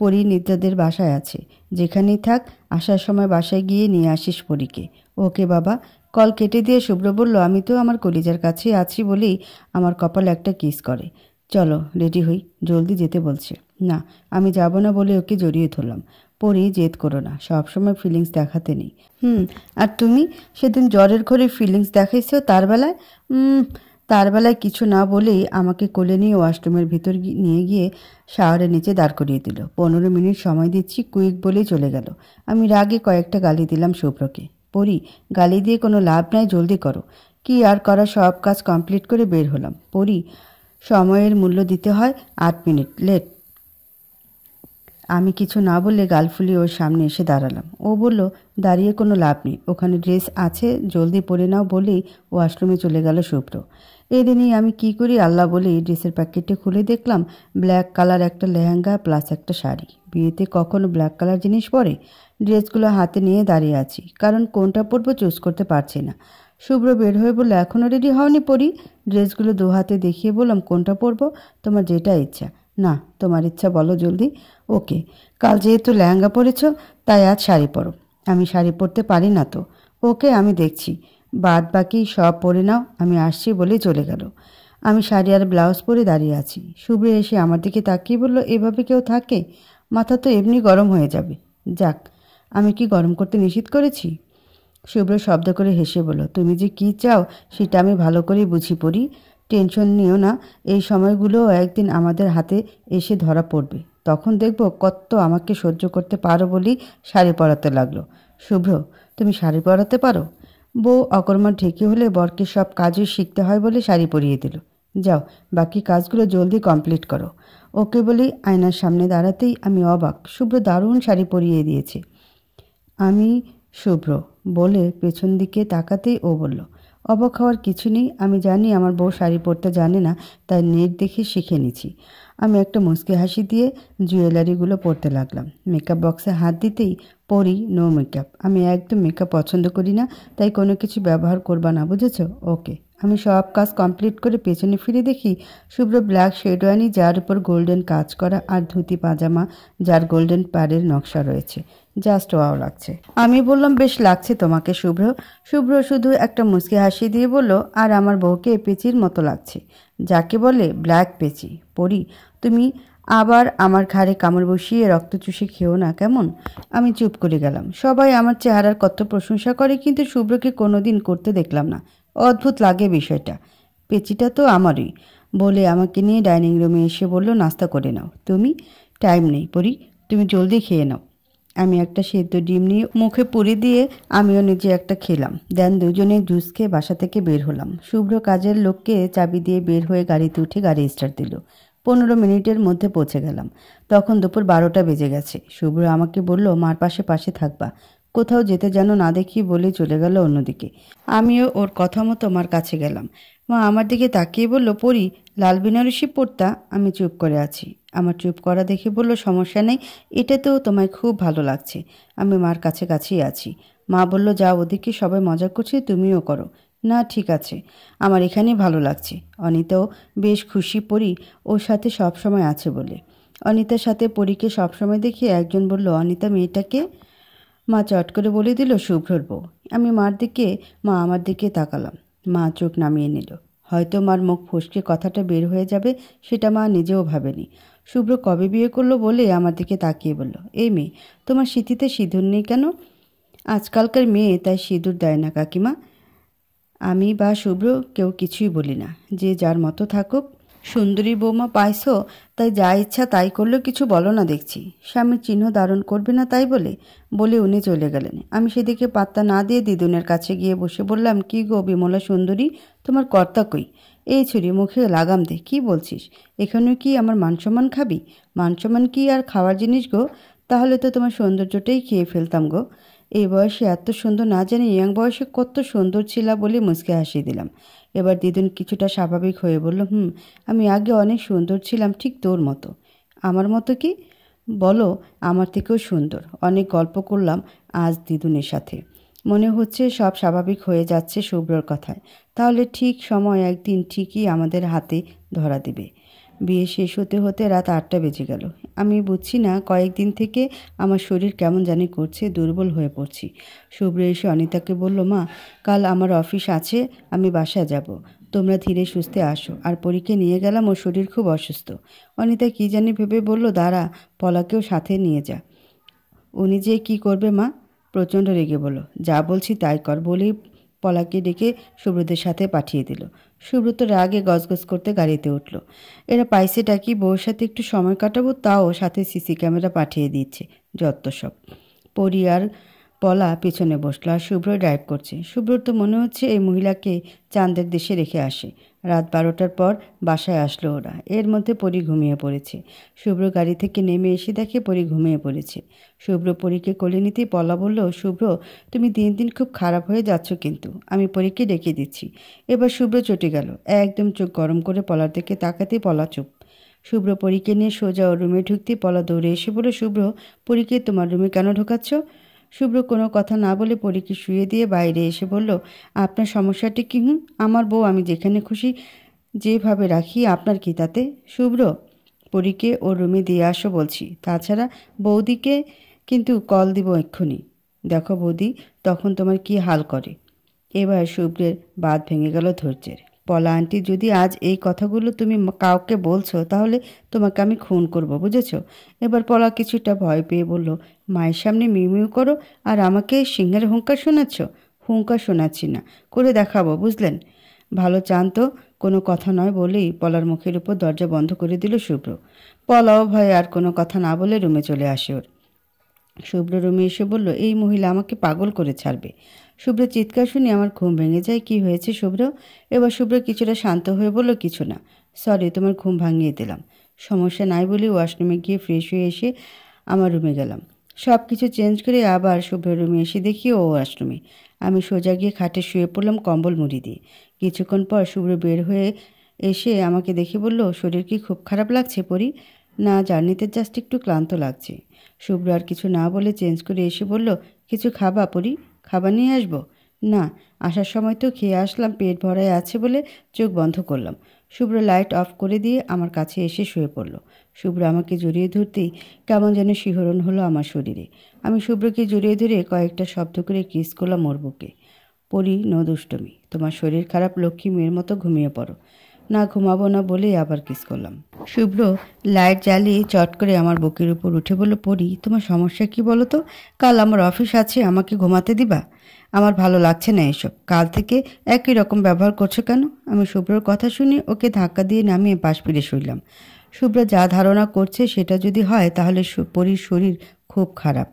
পরী নিদ্রাদের বাসায় আছে। যেখানেই থাক, আসার সময় বাসায় গিয়ে নিয়ে আসিস পরীকে। ওকে বাবা। কল কেটে দিয়ে শুভ্র বলল, আমি তো আমার কলিজার কাছে আছি বলেই আমার কপালে একটা কিস করে। চলো রেডি হই, জলদি যেতে বলছে। না, আমি যাব না বলে ওকে জড়িয়ে ধরলাম। পরী, জেদ করো না, সবসময় ফিলিংস দেখাতে নেই। আর তুমি সেদিন জ্বরের ঘরে ফিলিংস দেখাইছো তার বেলায় কিছু না বলেই আমাকে কোলে নিয়ে ওয়াশরুমের ভিতর নিয়ে গিয়ে শাওয়ারের নিচে দাঁড় করিয়ে দিল। 15 মিনিট সময় দিচ্ছি, কুইক বলেই চলে গেল। আমি রাগে কয়েকটা গালি দিলাম শুভ্রকে। পরী, গালি দিয়ে কোনো লাভ নাই, জলদি করো। কি আর করা, সব কাজ কমপ্লিট করে বের হলাম। পরী, সময়ের মূল্য দিতে হয়, 8 মিনিট লেট। আমি কিছু না বলে গাল ফুলিয়ে ওর সামনে এসে দাঁড়ালাম। ও বলল, দাঁড়িয়ে কোনো লাভ নেই, ওখানে ড্রেস আছে, জলদি পরে নাও বলেই ওয়াশরুমে চলে গেল শুভ্র। এদিনই আমি কি করি আল্লাহ বলেই ড্রেসের প্যাকেটটা খুলে দেখলাম ব্ল্যাক কালার একটা লেহেঙ্গা প্লাস একটা শাড়ি। বিয়েতে কখনো ব্ল্যাক কালার জিনিস পরে? ড্রেসগুলো হাতে নিয়ে দাঁড়িয়ে আছি, কারণ কোনটা পরবো চুজ করতে পারছি না। শুভ্র বের হয়ে বললো, এখনও রেডি হওনি পরি? ড্রেসগুলো দু হাতে দেখিয়ে বললাম, কোনটা পরবো? তোমার যেটা ইচ্ছা। না, তোমার ইচ্ছা বলো জলদি। ওকে, কাল যেহেতু লেহেঙ্গা পরেছ তাই আজ শাড়ি পরো। আমি শাড়ি পরতে পারি না তো। ওকে, আমি দেখছি, বাদ বাকি সব পরে নাও, আমি আসছি বলেই চলে গেল। আমি শাড়ি আর ব্লাউজ পরে দাঁড়িয়ে আছি। শুভ্র এসে আমার দিকে তাকিয়ে বলল, এভাবে কেউ থাকে? মাথা তো এমনি গরম হয়ে যাবে। যাক, আমি কি গরম করতে নিষেধ করেছি? শুভ্র শব্দ করে হেসে বলল, তুমি যে কি চাও সেটা আমি ভালো করেই বুঝি পড়ি। টেনশন নিও না, এই সময়গুলোও একদিন আমাদের হাতে এসে ধরা পড়বে। তখন দেখব কত আমাকে সহ্য করতে পারো বলেই শাড়ি পরাতে লাগলো। শুভ্র, তুমি শাড়ি পরাতে পারো? বউ অকর্মা ঢেকে হলে বরকে সব কাজই শিখতে হয় বলে শাড়ি পরিয়ে দিল। যাও, বাকি কাজগুলো জলদি কমপ্লিট করো। ওকে বলেই আয়নার সামনে দাঁড়াতেই আমি অবাক, শুভ্র দারুণ শাড়ি পরিয়ে দিয়েছে। আমি শুভ্র বলে পেছন দিকে তাকাতেই ও বলল, অবাক হওয়ার কিছু নেই, আমি জানি আমার বউ শাড়ি পরতে জানে না, তাই নেট দেখে শিখে নিছি। আমি একটা মুচকি হাসি দিয়ে জুয়েলারিগুলো পরতে লাগলাম। মেকআপ বক্সে হাত দিতেই পরি, নো মেকআপ। আমি একদম মেকআপ পছন্দ করি না, তাই কোনো কিছু ব্যবহার করবা না, বুঝেছ? ওকে। আমি সব কাজ কমপ্লিট করে পেছনে ফিরে দেখি শুভ্র ব্ল্যাক শেরওয়ানি যার উপর গোল্ডেন কাজ করা আর ধুতি পাজামা যার গোল্ডেন পাড়ের নকশা রয়েছে। জাস্ট ওয়াও লাগছে। আমি বললাম, বেশ লাগছে তোমাকে শুভ্র। শুভ্র শুধু একটা মুচকি হাসি দিয়ে বলল, আর আমার বউকে পেঁচির মতো লাগছে, যাকে বলে ব্ল্যাক পেঁচি। পরি, তুমি আবার আমার ঘাড়ে কামড় বসিয়ে রক্ত চুষে খেও না কেমন? আমি চুপ করে গেলাম। সবাই আমার চেহারার কত প্রশংসা করে, কিন্তু শুভ্রকে কোনোদিন করতে দেখলাম না। অদ্ভুত লাগে বিষয়টা। পেঁচিটা তো আমারই বলে আমাকে নিয়ে ডাইনিং রুমে এসে বলল, নাস্তা করে নাও। তুমি? টাইম নেই পরি, তুমি জলদি খেয়ে নাও। আমি একটা সেদ্ধ ডিম নিয়ে মুখে পুরি দিয়ে আমিও নিজে একটা খেলাম। দেন দুজনে জুস খেয়ে বাসা থেকে বের হলাম। শুভ্র কাজের লোককে চাবি দিয়ে বের হয়ে গাড়িতে উঠে গাড়ি স্টার্ট দিল। 15 মিনিটের মধ্যে পৌঁছে গেলাম। তখন দুপুর 12টা বেজে গেছে। শুভ্র আমাকে বলল, মার পাশে পাশে থাকবা, কোথাও যেতে যেন না দেখি বলে চলে গেল অন্যদিকে। আমিও ওর কথা মতো মার কাছে গেলাম। মা আমার দিকে তাকিয়ে বলল, পরি, লাল বেনারসি পরতা? আমি চুপ করে আছি। আমার চুপ করা দেখে বলল, সমস্যা নেই, এটা তো তোমায় খুব ভালো লাগছে। আমি মার কাছে কাছেই আছি। মা বলল, যাও, ওদিকে সবাই মজা করছে, তুমিও করো। না, ঠিক আছে, আমার এখানেই ভালো লাগছে। অনিতাও বেশ খুশি পরি ওর সাথে সব সময় আছে বলে। অনিতার সাথে পরীকে সবসময় দেখি একজন বলল, অনিতা মেয়েটাকে? মা চট করে বলে দিল, শুভ্রর বউ। আমি মার দিকে, মা আমার দিকে তাকালাম। মা চোখ নামিয়ে নিল। হয়তো মার মুখ ফসকে কথাটা বের হয়ে যাবে, সেটা মা নিজেও ভাবেনি। শুভ্র কবে বিয়ে করলো বলে আমার দিকে তাকিয়ে বলল, এই মেয়ে, তোমার সিঁথিতে সিঁদুর নেই কেন? আজকালকার মেয়ে তাই সিঁদুর দেয় না কাকিমা। আমি বা শুভ্র কেউ কিছুই বলি না, যে যার মতো থাকুক। সুন্দরী বৌমা পাইছো, তাই যা ইচ্ছা তাই করলেও কিছু বলো না দেখছি। স্বামীর চিহ্ন ধারণ করবে না তাই বলে উনি চলে গেলেন। আমি সেদিকে পাত্তা না দিয়ে দিদুনের কাছে গিয়ে বসে বললাম, কি গো বিমলা সুন্দরী, তোমার কর্তা কই? এই ছুরি, মুখে লাগাম দে, কি বলছিস? এখানে কি আমার মানসম্মান খাবি? মানসম্মান কি আর খাওয়ার জিনিস গো? তাহলে তো তোমার সৌন্দর্যটাই খেয়ে ফেলতাম গো। এই বয়সে এত সুন্দর না জানি ইয়াং বয়সে কত সুন্দর ছিলা বলে মুচকে হাসি দিলাম। এবার দিদুন কিছুটা স্বাভাবিক হয়ে বলল, আমি আগে অনেক সুন্দর ছিলাম, ঠিক তোর মতো। আমার মতো কি? বলো, আমার থেকেও সুন্দর। অনেক গল্প করলাম আজ দিদুনের সাথে। মনে হচ্ছে সব স্বাভাবিক হয়ে যাচ্ছে শুভ্রর কথায়। তাহলে ঠিক সময় একদিন ঠিকই আমাদের হাতে ধরা দেবে। বিয়ে শেষ হতে হতে রাত 8টা বেজে গেল। আমি বুঝছি না, কয়েকদিন থেকে আমার শরীর কেমন জানি করছে, দুর্বল হয়ে পড়ছি। শুভ্র এসে অনিতাকে বলল, মা, কাল আমার অফিস আছে, আমি বাসায় যাব। তোমরা ধীরে সুস্থে আসো। আর পরীকে নিয়ে গেলাম, ওর শরীর খুব অসুস্থ। অনিতা কী জানি ভেবে বলল, দাঁড়া, পলাকেও সাথে নিয়ে যা। উনি যে কি করবে মা? প্রচণ্ড রেগে বলল, যা বলছি তাই কর বলেই পলাকে ডেকে শুভ্রদের সাথে পাঠিয়ে দিল। সুব্রত রাগে গজগজ করতে গাড়িতে উঠল। এরা পাইছেটা কি, বউর সাথে একটু সময় কাটাবো, তাও সাথে সিসি ক্যামেরা পাঠিয়ে দিচ্ছে। যত সব। পরি আর পলা পেছনে বসলো আর শুভ্র ড্রাইভ করছে। শুভ্রর তো মনে হচ্ছে এই মহিলাকে চাঁদের দেশে রেখে আসে। রাত 12টার পর বাসায় আসলো ওরা। এর মধ্যে পরি ঘুমিয়ে পড়েছে। শুভ্র গাড়ি থেকে নেমে এসে দেখে পরি ঘুমিয়ে পড়েছে। শুভ্র পরীকে কোলে নিতেই পলা বলল, শুভ্র, তুমি দিন দিন খুব খারাপ হয়ে যাচ্ছ, কিন্তু আমি পরীকে ডেকে দিচ্ছি। এবার শুভ্র চটে গেল। একদম চোখ গরম করে পলার দিকে তাকাতেই পলা চুপ। শুভ্র পরীকে নিয়ে সোজা ওর রুমে ঢুকতেই পলা দৌড়ে এসে বলে, শুভ্র, পরীকে তোমার রুমে কেন ঢোকাচ্ছ? শুভ্র কোনো কথা না বলে পরীকে শুয়ে দিয়ে বাইরে এসে বলল, আপনার সমস্যাটি কি? আমার বউ আমি যেখানে খুশি যেভাবে রাখি, আপনার কি তাতে? শুভ্র, পরীকে ওর রুমে দিয়ে আসো বলছি। তাছাড়া বৌদিকে কিন্তু কল দিব এক্ষুনি। দেখো বৌদি তখন তোমার কি হাল করে। এবার শুভ্রের বাঁধ ভেঙে গেল ধৈর্যের। পলা আন্টি, যদি আজ এই কথাগুলো তুমি কাউকে বলছো, তাহলে তোমাকে আমি খুন করব, বুঝেছো? এবার পলা কিছুটা ভয় পেয়ে বলল, মায়ের সামনে মিউমিউ করো আর আমাকে সিংহের হুঙ্কার শোনাচ্ছ? হুঙ্কার শোনাচ্ছি না, করে দেখাবো, বুঝলেন? ভালো চান তো? কোনো কথা নয় বলেই পলার মুখের উপর দরজা বন্ধ করে দিল শুভ্র। পলাও ভয়ে আর কোনো কথা না বলে রুমে চলে আসে ওর। শুভ্র রুমে এসে বলল, এই মহিলা আমাকে পাগল করে ছাড়বে। শুভ্রের চিৎকার শুনে আমার ঘুম ভেঙে যায়। কি হয়েছে শুভ্র? এবার শুভ্র কিছুটা শান্ত হয়ে বলল, কিছু না, সরি, তোমার ঘুম ভাঙিয়ে দিলাম। সমস্যা নাই বলে ওয়াশরুমে গিয়ে ফ্রেশ হয়ে এসে আমার রুমে গেলাম। সব কিছু চেঞ্জ করে আবার শুভ্র রুমে এসে দেখি ও ওয়াশরুমে। আমি সোজা গিয়ে খাটে শুয়ে পড়লাম কম্বল মুড়ি দিয়ে। কিছুক্ষণ পর শুভ্র বের হয়ে এসে আমাকে দেখে বলল, শরীর কি খুব খারাপ লাগছে পরি? না, জার্নিতে জাস্ট একটু ক্লান্ত লাগছে। শুভ্র আর কিছু না বলে চেঞ্জ করে এসে বলল, কিছু খাবা পরি? খাবার নিয়ে আসবো? না, আসার সময় তো খেয়ে আসলাম, পেট ভরায় আছে বলে চোখ বন্ধ করলাম। শুভ্র লাইট অফ করে দিয়ে আমার কাছে এসে শুয়ে পড়ল। শুভ্র আমাকে জড়িয়ে ধরতেই কেমন যেন শিহরণ হলো আমার শরীরে। আমি শুভ্রকে জড়িয়ে ধরে কয়েকটা শব্দ করে কিস করলাম ওর বুকে। পরি, নো দুষ্টমি, তোমার শরীর খারাপ, লক্ষ্মী মেয়ের মতো ঘুমিয়ে পড়ো। না, ঘুমাবো না বলেই আবার কিস করলাম। শুভ্র লাইট জ্বালিয়ে চট করে আমার বুকের উপর উঠে বলল, পরি, তোমার সমস্যা কি বলো তো? কাল আমার অফিস আছে, আমাকে ঘুমাতে দিবা? আমার ভালো লাগছে না এসব। কাল থেকে একই রকম ব্যবহার করছো কেন? আমি শুভ্রর কথা শুনে ওকে ধাক্কা দিয়ে নামিয়ে পাশ ফিরে শুইলাম। শুভ্র যা ধারণা করছে সেটা যদি হয়, তাহলে পরির শরীর খুব খারাপ।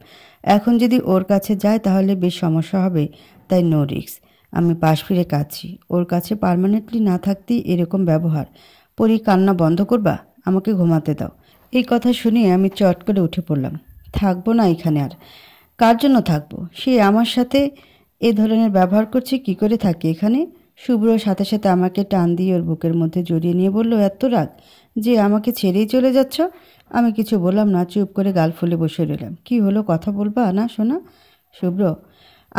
এখন যদি ওর কাছে যায় তাহলে বেশ সমস্যা হবে, তাই নো রিস্ক। আমি পাশ ফিরে কাঁদছি। ওর কাছে পার্মানেন্টলি না থাকতেই এরকম ব্যবহার। পরি, কান্না বন্ধ করবা, আমাকে ঘুমাতে দাও। এই কথা শুনে আমি চট করে উঠে পড়লাম। থাকবো না এখানে আর। কার জন্য থাকবো? সে আমার সাথে এ ধরনের ব্যবহার করছে, কি করে থাকি এখানে? শুভ্রর সাথে সাথে আমাকে টান দিয়ে ওর বুকের মধ্যে জড়িয়ে নিয়ে বলল, এত রাগ যে আমাকে ছেড়েই চলে যাচ্ছ? আমি কিছু বললাম না, চুপ করে গাল ফুলে বসে রইলাম। কি হলো, কথা বলবা না শোনা? শুভ্র,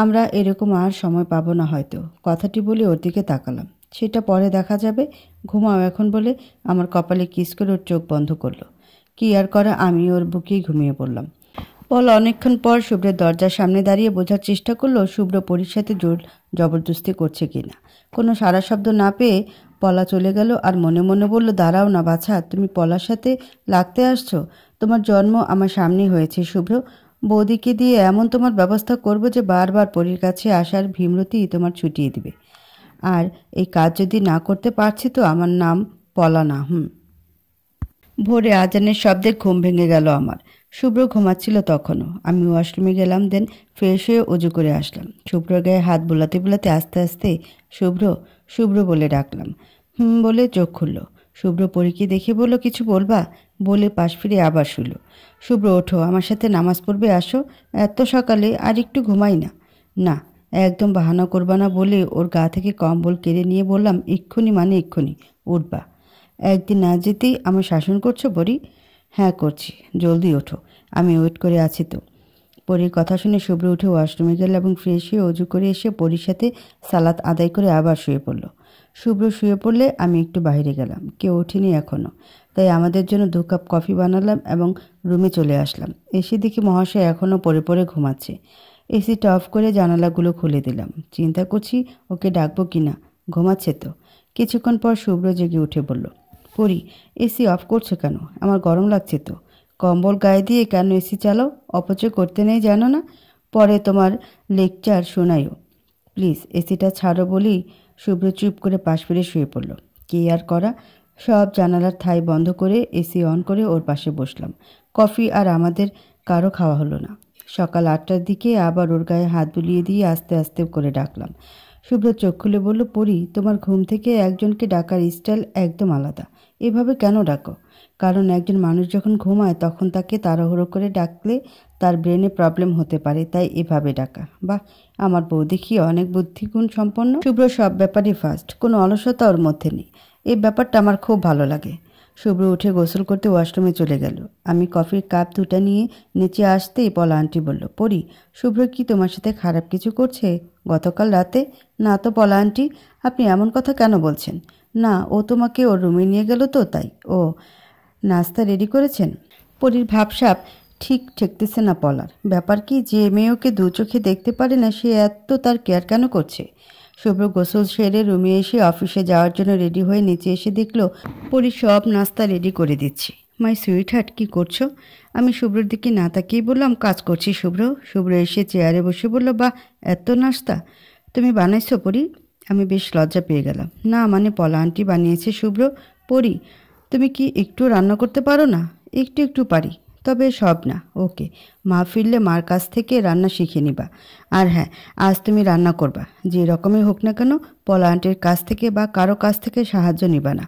আমরা এরকম আর সময় পাবো না হয়তো। কথাটি বলে ওর দিকে তাকালাম। সেটা পরে দেখা যাবে, ঘুমাও এখন বলে আমার কপালে কিস করে ওর চোখ বন্ধ করলো। কি আর করা, আমি ওর বুকেই ঘুমিয়ে পড়লাম। পল অনেকক্ষণ পর শুভ্রের দরজার সামনে দাঁড়িয়ে বোঝার চেষ্টা করলো শুভ্র পরির সাথে জোর জবরদস্তি করছে কিনা। কোনো সারা শব্দ না পেয়ে পলা চলে গেল আর মনে মনে বলল, দাঁড়াও না বাছা, তুমি পলার সাথে লাগতে আসছো? তোমার জন্ম আমার সামনেই হয়েছে শুভ্র। বৌদিকে দিয়ে এমন তোমার ব্যবস্থা করব যে বারবার পরীর কাছে আসার ভীমরতি তোমার ছুটিয়ে দিবে। আর এই কাজ যদি না করতে পারছি তো আমার নাম পলা না। ভোরে আজানের শব্দে ঘুম ভেঙে গেল আমার। শুভ্র ঘুমাচ্ছিল তখনও। আমি ওয়াশরুমে গেলাম, দেন ফ্রেশ হয়ে উজু করে আসলাম। শুভ্র গায়ে হাত বোলাতে বোলাতে আস্তে আস্তে শুভ্র শুভ্র বলে ডাকলাম। বলে চোখ খুলল। শুভ্র পরীকে দেখে বলল, কিছু বলবা? বলে পাশ ফিরে আবার শুলো। শুভ্র, ওঠো, আমার সাথে নামাজ পড়বে, আসো। এত সকালে আর একটু ঘুমাই না? না, একদম বাহানা করবা না বলে ওর গা থেকে কম্বল কেড়ে নিয়ে বললাম, এক্ষুনি মানে এক্ষুনি উঠবা। একদিন না যেতেই আমার শাসন করছো পরি? হ্যাঁ করছি, জলদি ওঠো, আমি ওয়েট করে আছি তো। পরীর কথা শুনে শুভ্র উঠে ওয়াশরুমে গেল এবং ফ্রেশ হয়ে অজু করে এসে পরীর সাথে সালাত আদায় করে আবার শুয়ে পড়ল। শুভ্র শুয়ে পড়লে আমি একটু বাইরে গেলাম, কেউ ওঠেনি এখনও, তাই আমাদের জন্য 2 কাপ কফি বানালাম এবং রুমে চলে আসলাম। এসে দেখি মহাশয় এখনও পড়ে পড়ে ঘুমাচ্ছে। এসিটা অফ করে জানালাগুলো খুলে দিলাম। চিন্তা করছি ওকে ডাকবো কি না, ঘুমাচ্ছে তো। কিছুক্ষণ পর শুভ্র জেগে উঠে বলল, পরি এসি অফ করছো কেন? আমার গরম লাগছে তো। কম্বল গায়ে দিয়ে কেন এসি চালাও? অপচয় করতে নেই জানো না? পরে তোমার লেকচার শোনাইও। প্লিজ এসিটা ছাড়ো বলেই শুভ্র চুপ করে পাশ ফিরে শুয়ে পড়ল। কি আর করা, সব জানালার থাই বন্ধ করে এসি অন করে ওর পাশে বসলাম। কফি আর আমাদের কারো খাওয়া হলো না। সকাল 8টার দিকে আবার ওর গায়ে হাত বুলিয়ে দিয়ে আস্তে আস্তে করে ডাকলাম। শুভ্র চোখ খুলে বলল, পরি তোমার ঘুম থেকে একজনকে ডাকার স্টাইল একদম আলাদা। এভাবে কেন ডাকো? কারণ একজন মানুষ যখন ঘুমায় তখন তাকে তাড়াহুড়ো করে ডাকলে তার ব্রেনে প্রবলেম হতে পারে, তাই এভাবে ডাকা। বাহ, আমার বউ দেখি অনেক বুদ্ধিগুণ সম্পন্ন। শুভ্র সব ব্যাপারই ফার্স্ট, কোনো অলসতা ওর মধ্যে নেই। এই ব্যাপারটা আমার খুব ভালো লাগে। শুভ্র উঠে গোসল করতে ওয়াশরুমে চলে গেল। আমি কফির কাপ 2টা নিয়ে নিচে আসতেই পলা আন্টি বলল, পরি শুভ্র কি তোমার সাথে খারাপ কিছু করছে গতকাল রাতে? না তো পলা আন্টি, আপনি এমন কথা কেন বলছেন? না, ও তোমাকে ওর রুমে নিয়ে গেল তো তাই। ও নাস্তা রেডি করেছেন? পরীর ভাবসাব ঠিক ঠেকতেছে না পলার। ব্যাপার কি, যে মেয়ে ওকে দু চোখে দেখতে পারে না সে এত তার কেয়ার কেন করছে? শুভ্র গোসল সেরে রুমে এসে অফিসে যাওয়ার জন্য রেডি হয়ে নিচে এসে দেখলো পরি সব নাস্তা রেডি করে দিচ্ছি। মাই সুইট হার্ট, কী করছো? আমি শুভ্রর দিকে না তাকিয়ে বললাম, কাজ করছি শুভ্র। শুভ্র এসে চেয়ারে বসে বলল, বাহ, এত নাস্তা তুমি বানাইছো পরি? আমি বেশ লজ্জা পেয়ে গেলাম। না মানে পলা আন্টি বানিয়েছে শুভ্র। পরি তুমি কি একটু রান্না করতে পারো না? একটু একটু পারি, তবে সব না। ওকে, মা ফিরলে মার কাছ থেকে রান্না শিখে নিবা। আর হ্যাঁ, আজ তুমি রান্না করবা, যে রকমই হোক না কেন। পলা আন্টির কাছ থেকে বা কারো কাছ থেকে সাহায্য নিবা না।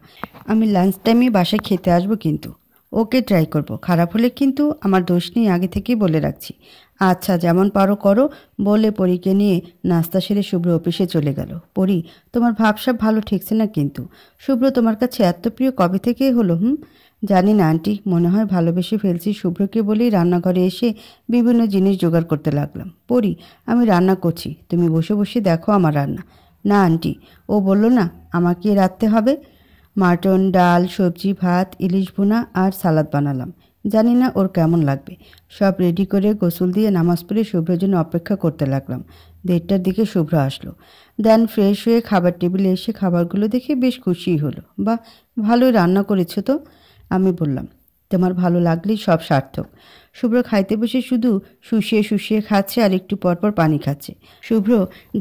আমি লাঞ্চ টাইমে বাসায় খেতে আসবো কিন্তু। ওকে, ট্রাই করব, খারাপ হলে কিন্তু আমার দোষ নেই, আগে থেকেই বলে রাখছি। আচ্ছা, যেমন পারো করো বলে পরীকে নিয়ে নাস্তা সেরে শুভ্র অফিসে চলে গেল। পরি তোমার ভাবসাব ভালো ঠেকছে না কিন্তু। শুভ্র তোমার কাছে এত প্রিয় কবে থেকে হলো? জানি না আন্টি, মনে হয় ভালোবেসে ফেলছি শুভ্রকে বলেই রান্নাঘরে এসে বিভিন্ন জিনিস জোগাড় করতে লাগলাম। পরি আমি রান্না করছি, তুমি বসে বসে দেখো আমার রান্না। না আন্টি, ও বলল না আমাকে রাঁধতে হবে। মাটন, ডাল, সবজি, ভাত, ইলিশ ভুনা আর সালাদ বানালাম। জানি না ওর কেমন লাগবে। সব রেডি করে গোসল দিয়ে নামাজ পড়ে শুভ্রের জন্য অপেক্ষা করতে লাগলাম। 1:30টার দিকে শুভ্র আসলো। দেন ফ্রেশ হয়ে খাবার টেবিলে এসে খাবারগুলো দেখে বেশ খুশিই হলো। বা ভালোই রান্না করেছো তো। আমি বললাম, তোমার ভালো লাগলেই সব সার্থক। শুভ্র খাইতে বসে শুধু শুষিয়ে শুষিয়ে খাচ্ছে আর একটু পরপর পানি খাচ্ছে। শুভ্র,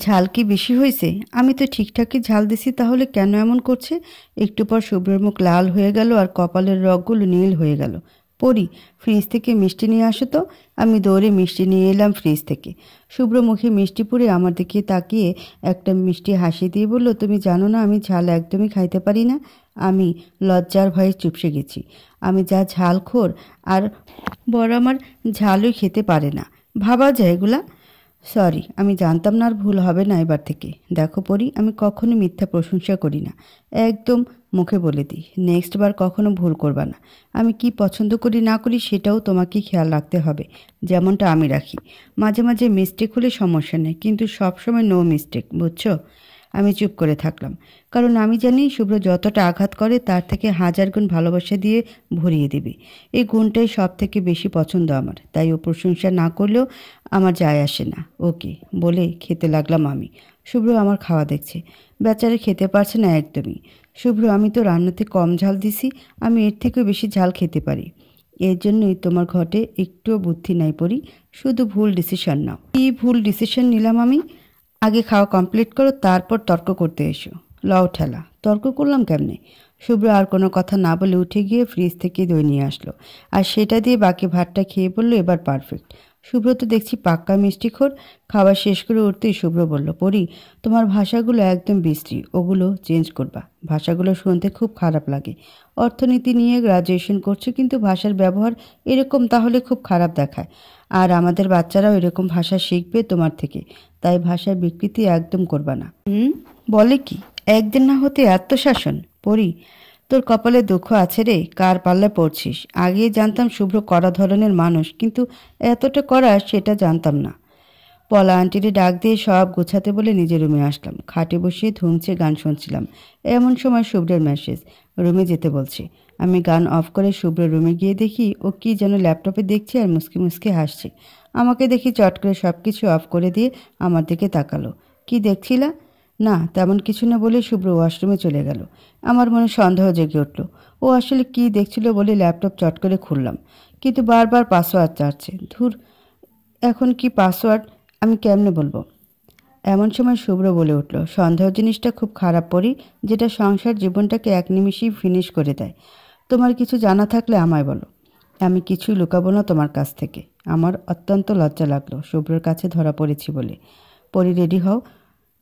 ঝাল কি বেশি হয়েছে? আমি তো ঠিকঠাকই ঝাল দিছি, তাহলে কেন এমন করছে? একটু পর শুভ্রের মুখ লাল হয়ে গেল আর কপালের রগগুলো নীল হয়ে গেল। পরি ফ্রিজ থেকে মিষ্টি নিয়ে আসো তো। আমি দৌড়ে মিষ্টি নিয়ে এলাম ফ্রিজ থেকে। শুভ্র মুখে মিষ্টি পুড়ে আমার দিকে তাকিয়ে একটা মিষ্টি হাসি দিয়ে বলল, তুমি জানো না আমি ঝাল একদমই খাইতে পারি না। আমি লজ্জার ভয়ে চুপসে গেছি। আমি যা ঝালখোর, আর বড় আমার ঝালই খেতে পারে না। ভাবা যায় এগুলা। সরি, আমি জানতাম না, আর ভুল হবে না এবার থেকে। দেখো পরি, আমি কখনো মিথ্যা প্রশংসা করি না, একদম মুখে বলে দিই। নেক্সট বার কখনো ভুল করবা না। আমি কি পছন্দ করি না করি সেটাও তোমাকে খেয়াল রাখতে হবে, যেমনটা আমি রাখি। মাঝে মাঝে মিস্টেক হলে সমস্যা নেই, কিন্তু সবসময় নো মিস্টেক, বুঝছো? আমি চুপ করে থাকলাম, কারণ আমি জানি শুভ্র যতটা আঘাত করে তার থেকে 1000 গুণ ভালোবাসা দিয়ে ভরিয়ে দেবে। এই গুণটাই সব থেকে বেশি পছন্দ আমার, তাই ও প্রশংসা না করলেও আমার যায় আসে না। ওকে বলে খেতে লাগলাম আমি। শুভ্র আমার খাওয়া দেখছে, বেচারে খেতে পারছে না একদমই। শুভ্র, আমি তো রান্নাতে কম ঝাল দিছি, আমি এর থেকেও বেশি ঝাল খেতে পারি। এর জন্যই তোমার ঘটে একটুও বুদ্ধি নাই পড়ি, শুধু ভুল ডিসিশন নাও। কি ভুল ডিসিশন নিলাম আমি? আগে খাওয়া কমপ্লিট করো, তারপর তর্ক করতে এসো। লও ঠেলা, তর্ক করলাম কেমনে? শুভ্র আর কোনো কথা না বলে উঠে গিয়ে ফ্রিজ থেকে দই নিয়ে আসলো, আর সেটা দিয়ে বাকি ভাতটা খেয়ে বললো, এবার পারফেক্ট। শুভ্র তো দেখছি পাক্কা মিষ্টিখোর। খাবার শেষ করে উঠতেই শুভ্র বলল, পরি তোমার ভাষাগুলো একদম বিশ্রী, ওগুলো চেঞ্জ করবা। ভাষাগুলো শুনতে খুব খারাপ লাগে। অর্থনীতি নিয়ে গ্রাজুয়েশন করছো কিন্তু ভাষার ব্যবহার এরকম, তাহলে খুব খারাপ দেখায়। আর আমাদের বাচ্চারাও এরকম ভাষা শিখবে তোমার থেকে, তাই ভাষার বিকৃতি একদম করবা না। বলে কি, একদিন না হতে আত্মশাসন। পড়ি, তোর কপালে দুঃখ আছে রে, কার পাল্লায় পড়ছিস। আগেই জানতাম শুভ্র কড়া ধরনের মানুষ, কিন্তু এতটা কড়া সেটা জানতাম না। পলা আন্টিরে ডাক দিয়ে সব গোছাতে বলে নিজের রুমে আসলাম। খাটে বসে ধুমছে গান শুনছিলাম। এমন সময় শুভ্রের মেসেজ, রুমে যেতে বলছে। আমি গান অফ করে শুভ্রের রুমে গিয়ে দেখি ও কি যেন ল্যাপটপে দেখছে আর মুসকি মুসকি হাসছে। আমাকে দেখি চট করে সব কিছু অফ করে দিয়ে আমার দিকে তাকালো। কি দেখছিলা? না, তেমন কিছু না বলে শুভ্র ওয়াশরুমে চলে গেল। আমার মনে সন্দেহ জেগে উঠল। ও আসলে কি দেখছিল বলে ল্যাপটপ চট করে খুললাম, কিন্তু বারবার পাসওয়ার্ড চাচ্ছে। ধুর, এখন কি পাসওয়ার্ড আমি কেমনে বলবো? এমন সময় শুভ্র বলে উঠল, সন্দেহ জিনিসটা খুব খারাপ পড়ি, যেটা সংসার জীবনটাকে এক নিমিষেই ফিনিশ করে দেয়। তোমার কিছু জানা থাকলে আমায় বলো, আমি কিছুই লুকাবো না তোমার কাছ থেকে। আমার অত্যন্ত লজ্জা লাগলো শুভ্রর কাছে ধরা পড়েছি বলে। পরি, রেডি হও,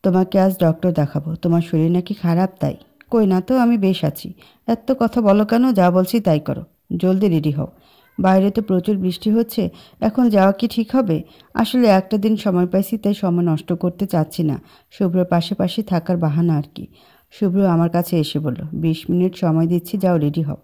তোমাকে আজ ডক্টর দেখাবো। তোমার শরীর নাকি খারাপ তাই। কই না তো, আমি বেশ আছি। এত কথা বলো কেন? যা বলছি তাই করো। জলদি রেডি হও। বাইরে তো প্রচুর বৃষ্টি হচ্ছে, এখন যাওয়া কি ঠিক হবে? আসলে একটা দিন সময় পাইছি, তাই সময় নষ্ট করতে চাচ্ছি না। শুভ্রর পাশে পাশে থাকার বাহানা আর কি। শুভ্র আমার কাছে এসে বলল, 20 মিনিট সময় দিচ্ছি, যাও রেডি হও।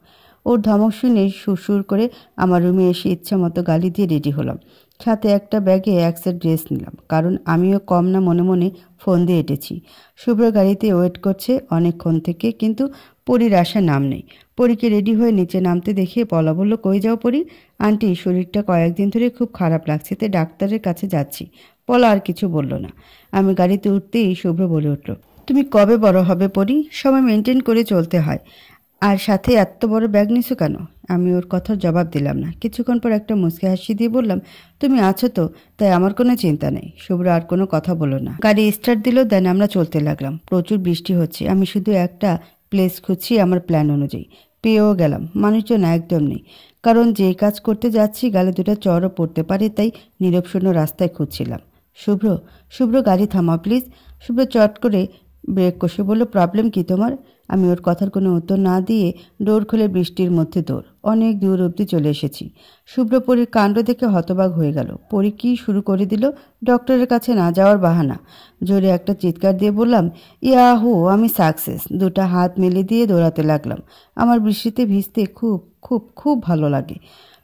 ওর ধমক শুনে সুরসুর করে আমার রুমে এসে ইচ্ছা মতো গালি দিয়ে রেডি হলাম। সাথে একটা ব্যাগে এক সেট ড্রেস নিলাম, কারণ আমিও কম না মনে মনে ফোন দিয়ে এঁটেছি। শুভ্র গাড়িতে ওয়েট করছে অনেকক্ষণ থেকে, কিন্তু পরীর আসার নাম নেই। পরীকে রেডি হয়ে নিচে নামতে দেখে পলা বলল, কই যাও পরী? আন্টি, শরীরটা কয়েকদিন ধরে খুব খারাপ লাগছে, তাই ডাক্তারের কাছে যাচ্ছি। পলা আর কিছু বলল না। আমি গাড়িতে উঠতেই শুভ্র বলে উঠল, তুমি কবে বড় হবে পরী? সময় মেনটেন করে চলতে হয়। আর সাথে এত বড় ব্যাগ নিছো কেন? আমি ওর কথার জবাব দিলাম না। কিছুক্ষণ পর একটা মুচকি হাসি দিয়ে বললাম, তুমি আছো তো, তাই আমার কোনো চিন্তা নেই। শুভ্র আর কোনো কথা বলো না। গাড়ি স্টার্ট দিল, দেন আমরা চলতে লাগলাম। প্রচুর বৃষ্টি হচ্ছে। আমি শুধু একটা প্লেস খুঁজছি আমার প্ল্যান অনুযায়ী। পেয়েও গেলাম। মানুষজন একদম নেই, কারণ যে কাজ করতে যাচ্ছি গালে দুটো চড়ও পড়তে পারে, তাই নীরব শূন্য রাস্তায় খুঁজছিলাম। শুভ্র, শুভ্র, গাড়ি থামাও প্লিজ। শুভ্র চট করে ব্রেক কষে বলল, প্রবলেম কি তোমার? আমি ওর কথার কোনো উত্তর না দিয়ে ডোর খুলে বৃষ্টির মধ্যে দৌড়। অনেক দূর অবধি চলে এসেছি। শুভ্র পরীর কাণ্ড দেখে হতবাক হয়ে গেল। পরী কি শুরু করে দিল? ডক্টরের কাছে না যাওয়ার বাহানা। জোরে একটা চিৎকার দিয়ে বললাম, ইয়াহু, আমি সাকসেস। দুটা হাত মেলে দিয়ে দৌড়াতে লাগলাম। আমার বৃষ্টিতে ভিজতে খুব খুব খুব ভালো লাগে।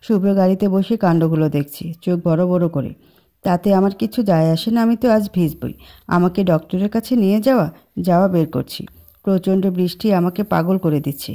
শুভ্র গাড়িতে বসে কাণ্ডগুলো দেখছি, চোখ বড় বড় করে। তাতে আমার কিছু যায় আসে না, আমি তো আজ ভিজবই। আমাকে ডক্টরের কাছে নিয়ে যাওয়া বের করছি। প্রচণ্ড বৃষ্টি আমাকে পাগল করে দিচ্ছে।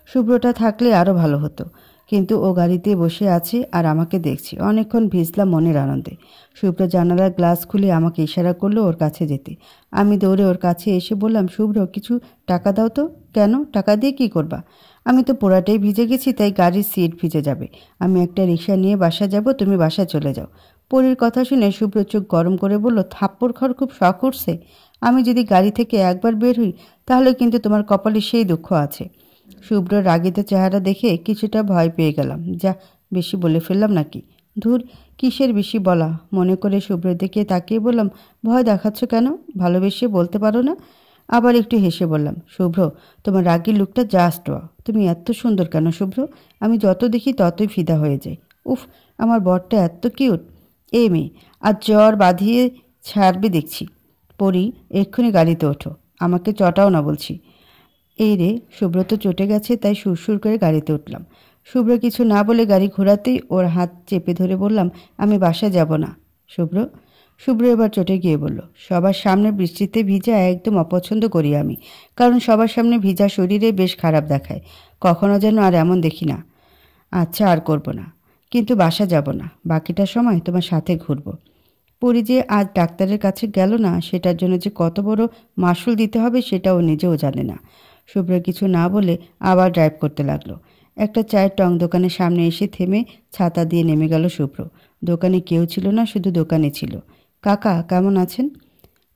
শুভ্রটা থাকলে আরও ভালো হতো, কিন্তু ও গাড়িতে বসে আছে আর আমাকে দেখছি। অনেকক্ষণ ভিজলাম মনের আনন্দে। শুভ্র জানালার গ্লাস খুলে আমাকে ইশারা করলো ওর কাছে যেতে। আমি দৌড়ে ওর কাছে এসে বললাম, শুভ্র, কিছু টাকা দাও তো। কেন? টাকা দিয়ে কি করবা? আমি তো পুরাটাই ভিজে গেছি, তাই গাড়ির সিট ভিজে যাবে। আমি একটা রিক্সা নিয়ে বাসা যাব, তুমি বাসায় চলে যাও। পরীর কথা শুনে শুভ্র চোখ গরম করে বলল, থাপ্পড় খাওয়ার খুব শখ উঠছে? আমি যদি গাড়ি থেকে একবার বের হই, তাহলে কিন্তু তোমার কপালে সেই দুঃখ আছে। শুভ্র রাগিত চেহারা দেখে কিছুটা ভয় পেয়ে গেলাম। যা, বেশি বলে ফেললাম নাকি? ধুর, কিসের বেশি বলা মনে করে শুভ্রের দিকে তাকিয়ে বললাম, ভয় দেখাচ্ছ কেন? ভালোবেসে বলতে পারো না? আবার একটু হেসে বললাম, শুভ্র, তোমার রাগের লুকটা জাস্ট ওয়া। তুমি এত সুন্দর কেন শুভ্র? আমি যত দেখি ততই ফিদা হয়ে যাই। উফ, আমার বরটা এত কিউট। এ মেয়ে, আর জ্বর বাঁধিয়ে ছাড়বে দেখছি। পরি, এক্ষুনি গাড়িতে ওঠো। আমাকে চটাও না বলছি। এই রে, শুভ্র তো চটে গেছে, তাই সুরসুর করে গাড়িতে উঠলাম। শুভ্র কিছু না বলে গাড়ি ঘোরাতেই ওর হাত চেপে ধরে বললাম, আমি বাসায় যাব না। শুভ্র শুভ্র এবার চটে গিয়ে বলল, সবার সামনে বৃষ্টিতে ভিজা একদম অপছন্দ করি আমি, কারণ সবার সামনে ভিজা শরীরে বেশ খারাপ দেখায়। কখনো যেন আর এমন দেখি না। আচ্ছা, আর করব না, কিন্তু বাসা যাব না। বাকিটা সময় তোমার সাথে ঘুরবো। পরি যে আজ ডাক্তারের কাছে গেল না, সেটার জন্য যে কত বড় মাসুল দিতে হবে সেটা ও নিজেও জানে না। শুভ্র কিছু না বলে আবার ড্রাইভ করতে লাগলো। একটা চায়ের টং দোকানের সামনে এসে থেমে ছাতা দিয়ে নেমে গেল শুভ্র। দোকানে কেউ ছিল না, শুধু দোকানে ছিল। কাকা, কেমন আছেন?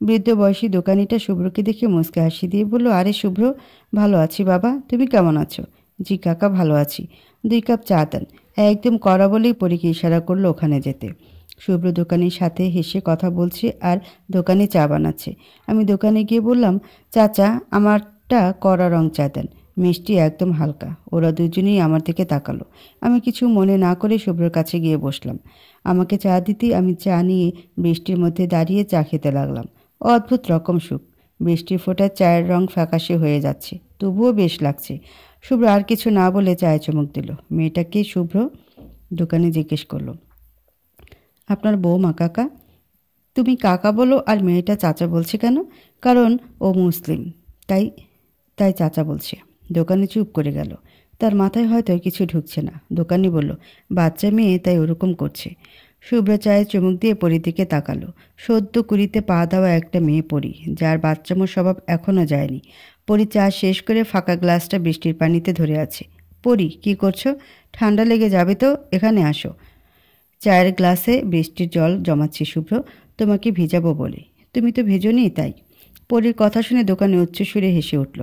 বৃদ্ধ বয়সী দোকানিটা শুভ্রকে দেখে মুচকে হাসি দিয়ে বলল, আরে শুভ্র, ভালো আছি বাবা, তুমি কেমন আছো? জি কাকা, ভালো আছি। 2 কাপ চা দেন। একদম কড়া বলেই পরীকে ইশারা করলো ওখানে যেতে। শুভ্র দোকানির সাথে হেসে কথা বলছে আর দোকানে চা বানাচ্ছে। আমি দোকানে গিয়ে বললাম, চাচা, আমারটা কড়া রং চা দেন। মিষ্টি একদম হালকা। ওরা দুজনেই আমার দিকে তাকালো। আমি কিছু মনে না করে শুভ্রর কাছে গিয়ে বসলাম। আমাকে চা দিতেই আমি চা নিয়ে বৃষ্টির মধ্যে দাঁড়িয়ে চা খেতে লাগলাম। অদ্ভুত রকম সুখ। বৃষ্টির ফোঁটায় চায়ের রং ফ্যাকাশে হয়ে যাচ্ছে, তবুও বেশ লাগছে। শুভ্র আর কিছু না বলে চায়ে চুমুক দিল। মেয়েটা কি শুভ্র? দোকানে জিজ্ঞেস করলো। আপনার বৌমা কাকা। তুমি কাকা বলো আর মেয়েটা চাচা বলছে কেন? কারণ ও মুসলিম, তাই তাই চাচা বলছে। দোকানি চুপ করে গেল। তার মাথায় হয়তো কিছু ঢুকছে না। দোকানি বলল, বাচ্চা মেয়ে তাই ওরকম করছে। শুভ্র চায়ে চুমুক দিয়ে পরীর দিকে তাকালো। সদ্য কুড়িতে পা দেওয়া একটা মেয়ে পরী, যার বাচ্চামো স্বভাব এখনও যায়নি। পরী চা শেষ করে ফাঁকা গ্লাসটা বৃষ্টির পানিতে ধরে আছে। পরী, কি করছো? ঠান্ডা লেগে যাবে তো, এখানে আসো। চায়ের গ্লাসে বৃষ্টির জল জমাচ্ছি শুভ্র, তোমাকে ভিজাবো বলে। তুমি তো ভেজোনি তাই। পরীর কথা শুনে দোকানে উচ্চস্বরে হেসে উঠল।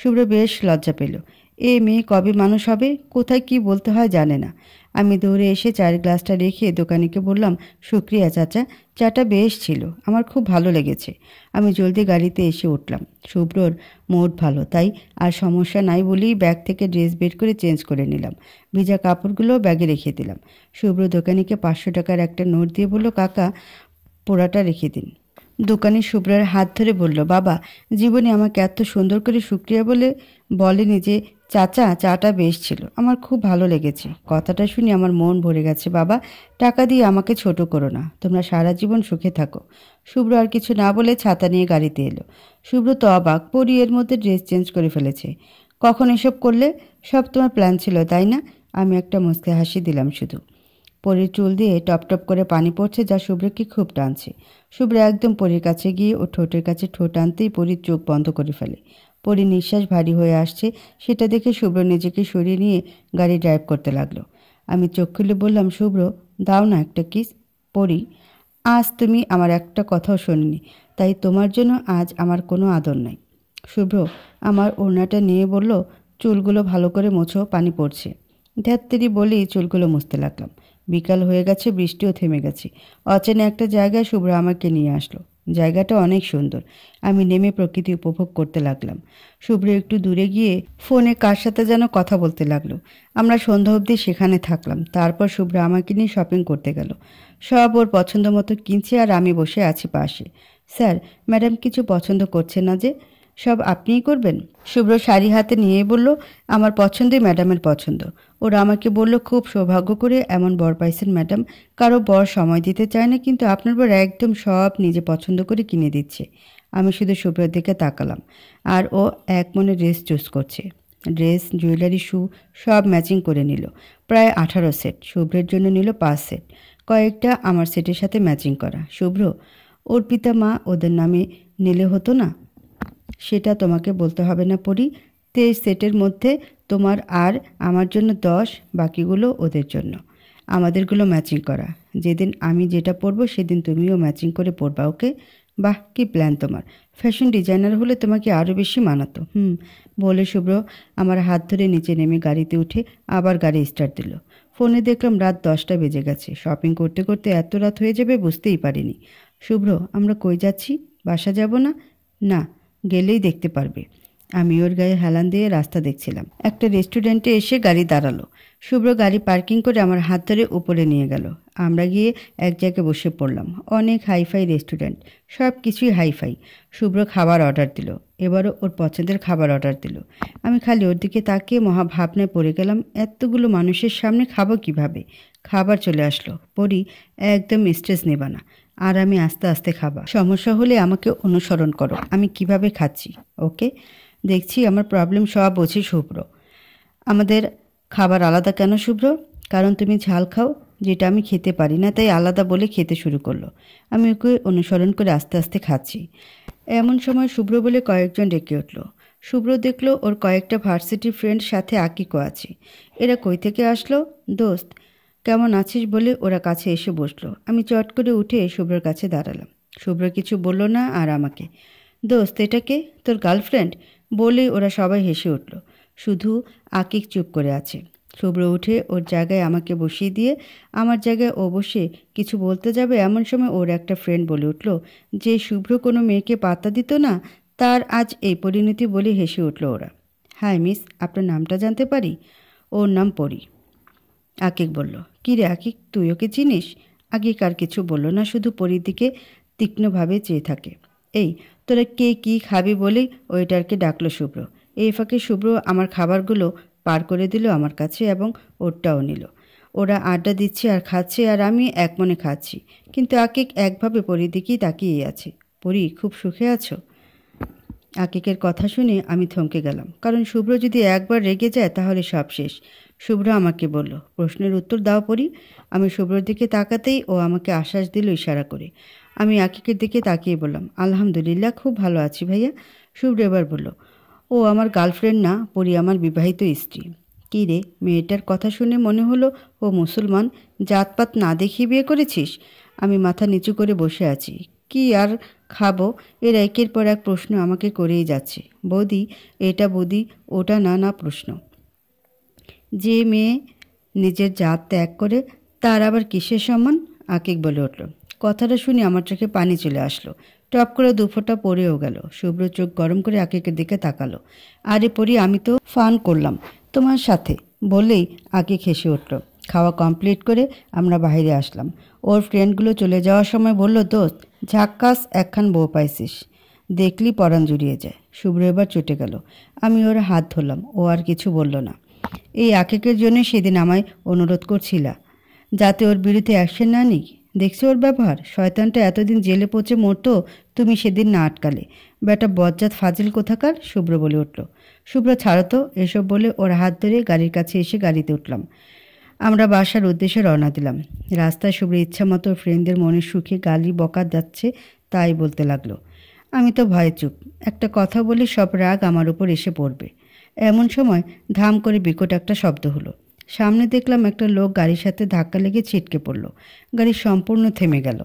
শুভ্র বেশ লজ্জা পেল। এ মেয়ে কবে মানুষ হবে, কোথায় কি বলতে হয় জানে না। আমি দৌড়ে এসে চায়ের গ্লাসটা রেখে দোকানিকে বললাম, শুক্রিয়া চাচা, চাটা বেশ ছিল, আমার খুব ভালো লেগেছে। আমি জলদি গাড়িতে এসে উঠলাম। শুভ্রর মুড ভালো, তাই আর সমস্যা নাই বলেই ব্যাগ থেকে ড্রেস বের করে চেঞ্জ করে নিলাম। ভিজা কাপড়গুলো ব্যাগে রেখে দিলাম। শুভ্র দোকানিকে 500 টাকার একটা নোট দিয়ে বলল, কাকা পোড়াটা রেখে দিন। দোকানি শুভ্রার হাত ধরে বলল, বাবা জীবনে আমাকে এত সুন্দর করে শুক্রিয়া বলেনি যে চাচা, চাটা বেশ ছিল, আমার খুব ভালো লেগেছে। কথাটা শুনে আমার মন ভরে গেছে। বাবা, টাকা দিয়ে আমাকে ছোট করো না, তোমরা সারা জীবন সুখে থাকো। শুভ্র আর কিছু না বলে ছাতা নিয়ে গাড়িতে এলো। শুভ্র তো অবাক, পরী এর মধ্যে ড্রেস চেঞ্জ করে ফেলেছে। কখন এসব করলে? সব তোমার প্ল্যান ছিল তাই না? আমি একটা মুচকি হাসি দিলাম শুধু। পরীর চুল দিয়ে টপ টপ করে পানি পড়ছে, যা শুভ্রকে খুব টানছে। শুভ্র একদম পরীর কাছে গিয়ে ও ঠোঁটের কাছে ঠোঁট আনতেই পরীর চোখ বন্ধ করে ফেলে। পরীর নিঃশ্বাস ভারী হয়ে আসছে, সেটা দেখে শুভ্র নিজেকে সরিয়ে নিয়ে গাড়ি ড্রাইভ করতে লাগলো। আমি চোখ খুলে বললাম, শুভ্র দাও না একটা কিস। পরী, আজ তুমি আমার একটা কথাও শোনোনি, তাই তোমার জন্য আজ আমার কোনো আদর নাই। শুভ্র আমার ওড়নাটা নিয়ে বলল, চুলগুলো ভালো করে মোছো, পানি পড়ছে। ধ্যাত্তেরি বলেই চুলগুলো মুছতে লাগলাম। বিকাল হয়ে গেছে, বৃষ্টিও থেমে গেছে। অচেনা একটা জায়গায় শুভ্র আমাকে নিয়ে আসলো। জায়গাটা অনেক সুন্দর। আমি নেমে প্রকৃতি উপভোগ করতে লাগলাম। শুভ্র একটু দূরে গিয়ে ফোনে কার সাথে যেন কথা বলতে লাগলো। আমরা সন্ধ্যা অবধি সেখানে থাকলাম। তারপর শুভ্র আমাকে নিয়ে শপিং করতে গেল। সব ওর পছন্দ মতো কিনছে আর আমি বসে আছি পাশে। স্যার, ম্যাডাম কিছু পছন্দ করছে না যে? সব আপনিই করবেন? শুভ্র শাড়ি হাতে নিয়ে বলল, আমার পছন্দই ম্যাডামের পছন্দ। ওরা আমাকে বলল, খুব সৌভাগ্য করে এমন বর পাইছেন ম্যাডাম। কারো বর সময় দিতে চায় না, কিন্তু আপনার বর একদম সব নিজে পছন্দ করে কিনে দিচ্ছে। আমি শুধু শুভ্রের দিকে তাকালাম, আর ও এক মনে ড্রেস চুজ করছে। ড্রেস, জুয়েলারি, শু সব ম্যাচিং করে নিল। প্রায় 18 সেট। শুভ্রের জন্য নিল 5 সেট, কয়েকটা আমার সেটের সাথে ম্যাচিং করা। শুভ্র, ওর পিতা মা ওদের নামে নিলে হতো না? সেটা তোমাকে বলতে হবে না পরি। 23 সেটের মধ্যে তোমার আর আমার জন্য 10, বাকিগুলো ওদের জন্য। আমাদেরগুলো ম্যাচিং করা। যেদিন আমি যেটা পরবো সেদিন তুমিও ম্যাচিং করে পরবা, ওকে? বাহ, কি প্ল্যান তোমার! ফ্যাশন ডিজাইনার হলে তোমাকে আরও বেশি মানাতো। বলে শুভ্র আমার হাত ধরে নিচে নেমে গাড়িতে উঠে আবার গাড়ি স্টার্ট দিল। ফোনে দেখলাম রাত 10টা বেজে গেছে। শপিং করতে করতে এত রাত হয়ে যাবে বুঝতেই পারিনি। শুভ্র, আমরা কই যাচ্ছি? বাসা যাব না? না, গেলেই দেখতে পারবে। আমি ওর গায়ে হেলান দিয়ে রাস্তা দেখছিলাম। একটা রেস্টুরেন্টে এসে গাড়ি দাঁড়ালো। শুভ্র গাড়ি পার্কিং করে আমার হাত ধরে উপরে নিয়ে গেল। আমরা গিয়ে এক জায়গায় বসে পড়লাম। অনেক হাইফাই রেস্টুরেন্ট, সব কিছুই হাইফাই। শুভ্র খাবার অর্ডার দিল। এবারও ওর পছন্দের খাবার অর্ডার দিল। আমি খালি ওর দিকে তাকিয়ে মহা ভাবনায় পড়ে গেলাম, এতগুলো মানুষের সামনে খাবো কিভাবে? খাবার চলে আসলো। পরি, একদম স্ট্রেস নেবা না, আর আমি আস্তে আস্তে খাবা। সমস্যা হলে আমাকে অনুসরণ করো, আমি কিভাবে খাচ্ছি, ওকে? দেখছি আমার প্রবলেম সব বোঝে শুভ্র। আমাদের খাবার আলাদা কেন শুভ্র? কারণ তুমি ঝাল খাও, যেটা আমি খেতে পারি না, তাই আলাদা বলে খেতে শুরু করলো। আমি ওকে অনুসরণ করে আস্তে আস্তে খাচ্ছি। এমন সময় শুভ্র বলে কয়েকজন ডেকে উঠল। শুভ্র দেখলো ওর কয়েকটা ভার্সিটি ফ্রেন্ড সাথে আকিকও আছে। এরা কই থেকে আসলো? দোস্ত কেমন আছিস বলে ওরা কাছে এসে বসলো। আমি চট করে উঠে শুভ্রর কাছে দাঁড়ালাম। শুভ্র কিছু বলল না আর আমাকে। দোস্ত, এটাকে তোর গার্লফ্রেন্ড? বলেই ওরা সবাই হেসে উঠল। শুধু আকিক চুপ করে আছে। শুভ্র উঠে ওর জায়গায় আমাকে বসিয়ে দিয়ে আমার জায়গায় ও বসে কিছু বলতে যাবে, এমন সময় ওর একটা ফ্রেন্ড বলে উঠল, যে শুভ্র কোনো মেয়েকে পাত্তা দিত না, তার আজ এই পরিণতি, বলে হেসে উঠল ওরা। হাই মিস, আপনার নামটা জানতে পারি? ওর নাম পরি। আকিক বলল, কী রে আকিক, তুই ওকে চিনিস? আকিক আর কিছু বলল না, শুধু পরির দিকে তীক্ষ্ণভাবে চেয়ে থাকে। এই তোরা কে কী খাবি বলেই ওয়েটারকে ডাকলো শুভ্র। এই ফাঁকে শুভ্র আমার খাবারগুলো পার করে দিল আমার কাছে এবং ওরটাও নিল। ওরা আড্ডা দিচ্ছে আর খাচ্ছে, আর আমি এক মনে খাচ্ছি। কিন্তু আকিক একভাবে পরির দিকেই তাকিয়ে আছে। পরি, খুব সুখে আছো? আকিকের কথা শুনে আমি থমকে গেলাম, কারণ শুভ্র যদি একবার রেগে যায় তাহলে সব শেষ। শুভ্র আমাকে বলল, প্রশ্নের উত্তর দাও পরি। আমি শুভ্রর দিকে তাকাতেই ও আমাকে আশ্বাস দিল ইশারা করে। আমি আকিকের দিকে তাকিয়ে বললাম, আলহামদুলিল্লাহ, খুব ভালো আছি ভাইয়া। শুভ্র এবার বলল, ও আমার গার্লফ্রেন্ড না, পরি আমার বিবাহিত স্ত্রী। কী রে, মেয়েটার কথা শুনে মনে হলো ও মুসলমান। জাতপাত না দেখিয়ে বিয়ে করেছিস? আমি মাথা নিচু করে বসে আছি। কি আর খাবো? এর একের পর এক প্রশ্ন আমাকে করেই যাচ্ছে। বৌদি এটা, বৌদি ওটা, না প্রশ্ন। যে মেয়ে নিজের জাত ত্যাগ করে তার আবার কিসের সম্মান? আকিক বলে উঠল। কথাটা শুনে আমার চোখে পানি চলে আসলো। টপ করে দুফোঁটা পড়েও গেল। শুভ্র চোখ গরম করে আকিকের দিকে তাকালো। আরে পরি, আমি তো ফান করলাম তোমার সাথে বলেই আকিক হেসে উঠল। খাওয়া কমপ্লিট করে আমরা বাইরে আসলাম। ওর ফ্রেন্ডগুলো চলে যাওয়ার সময় বলল, দোস্ত ঝাক্কাস একখান বউ পাইছিস, দেখলি পরাণ জুড়িয়ে যায়। শুভ্র এবার চটে গেল। আমি ওর হাত ধরলাম। ও আর কিছু বলল না। এই আকিকের জন্য সেদিন আমায় অনুরোধ করছিলা যাতে ওর বিরুদ্ধে অ্যাকশন না নিই। দেখছো ওর ব্যবহার? শয়তানটা এতদিন জেলে পচে মরতো, তুমি সেদিন না আটকালে। বেটা বজ্জাত ফাজিল কোথাকার। শুভ্র বলে উঠল। শুভ্র ছাড়ো তো, এসব বলে ওর হাত ধরে গাড়ির কাছে এসে গাড়িতে উঠলাম। আমরা বাসার উদ্দেশ্যে রওনা দিলাম। রাস্তায় শুভ্র ইচ্ছা মতো ফ্রেন্ডদের মনের সুখে গালি বকা যাচ্ছে তাই বলতে লাগলো। আমি তো ভয়ে চুপ। একটা কথা বলে সব রাগ আমার উপর এসে পড়বে। এমন সময় ধাম করে বিকট একটা শব্দ হলো। সামনে দেখলাম একটা লোক গাড়ির সাথে ধাক্কা লেগে ছিটকে পড়ল। গাড়ি সম্পূর্ণ থেমে গেল।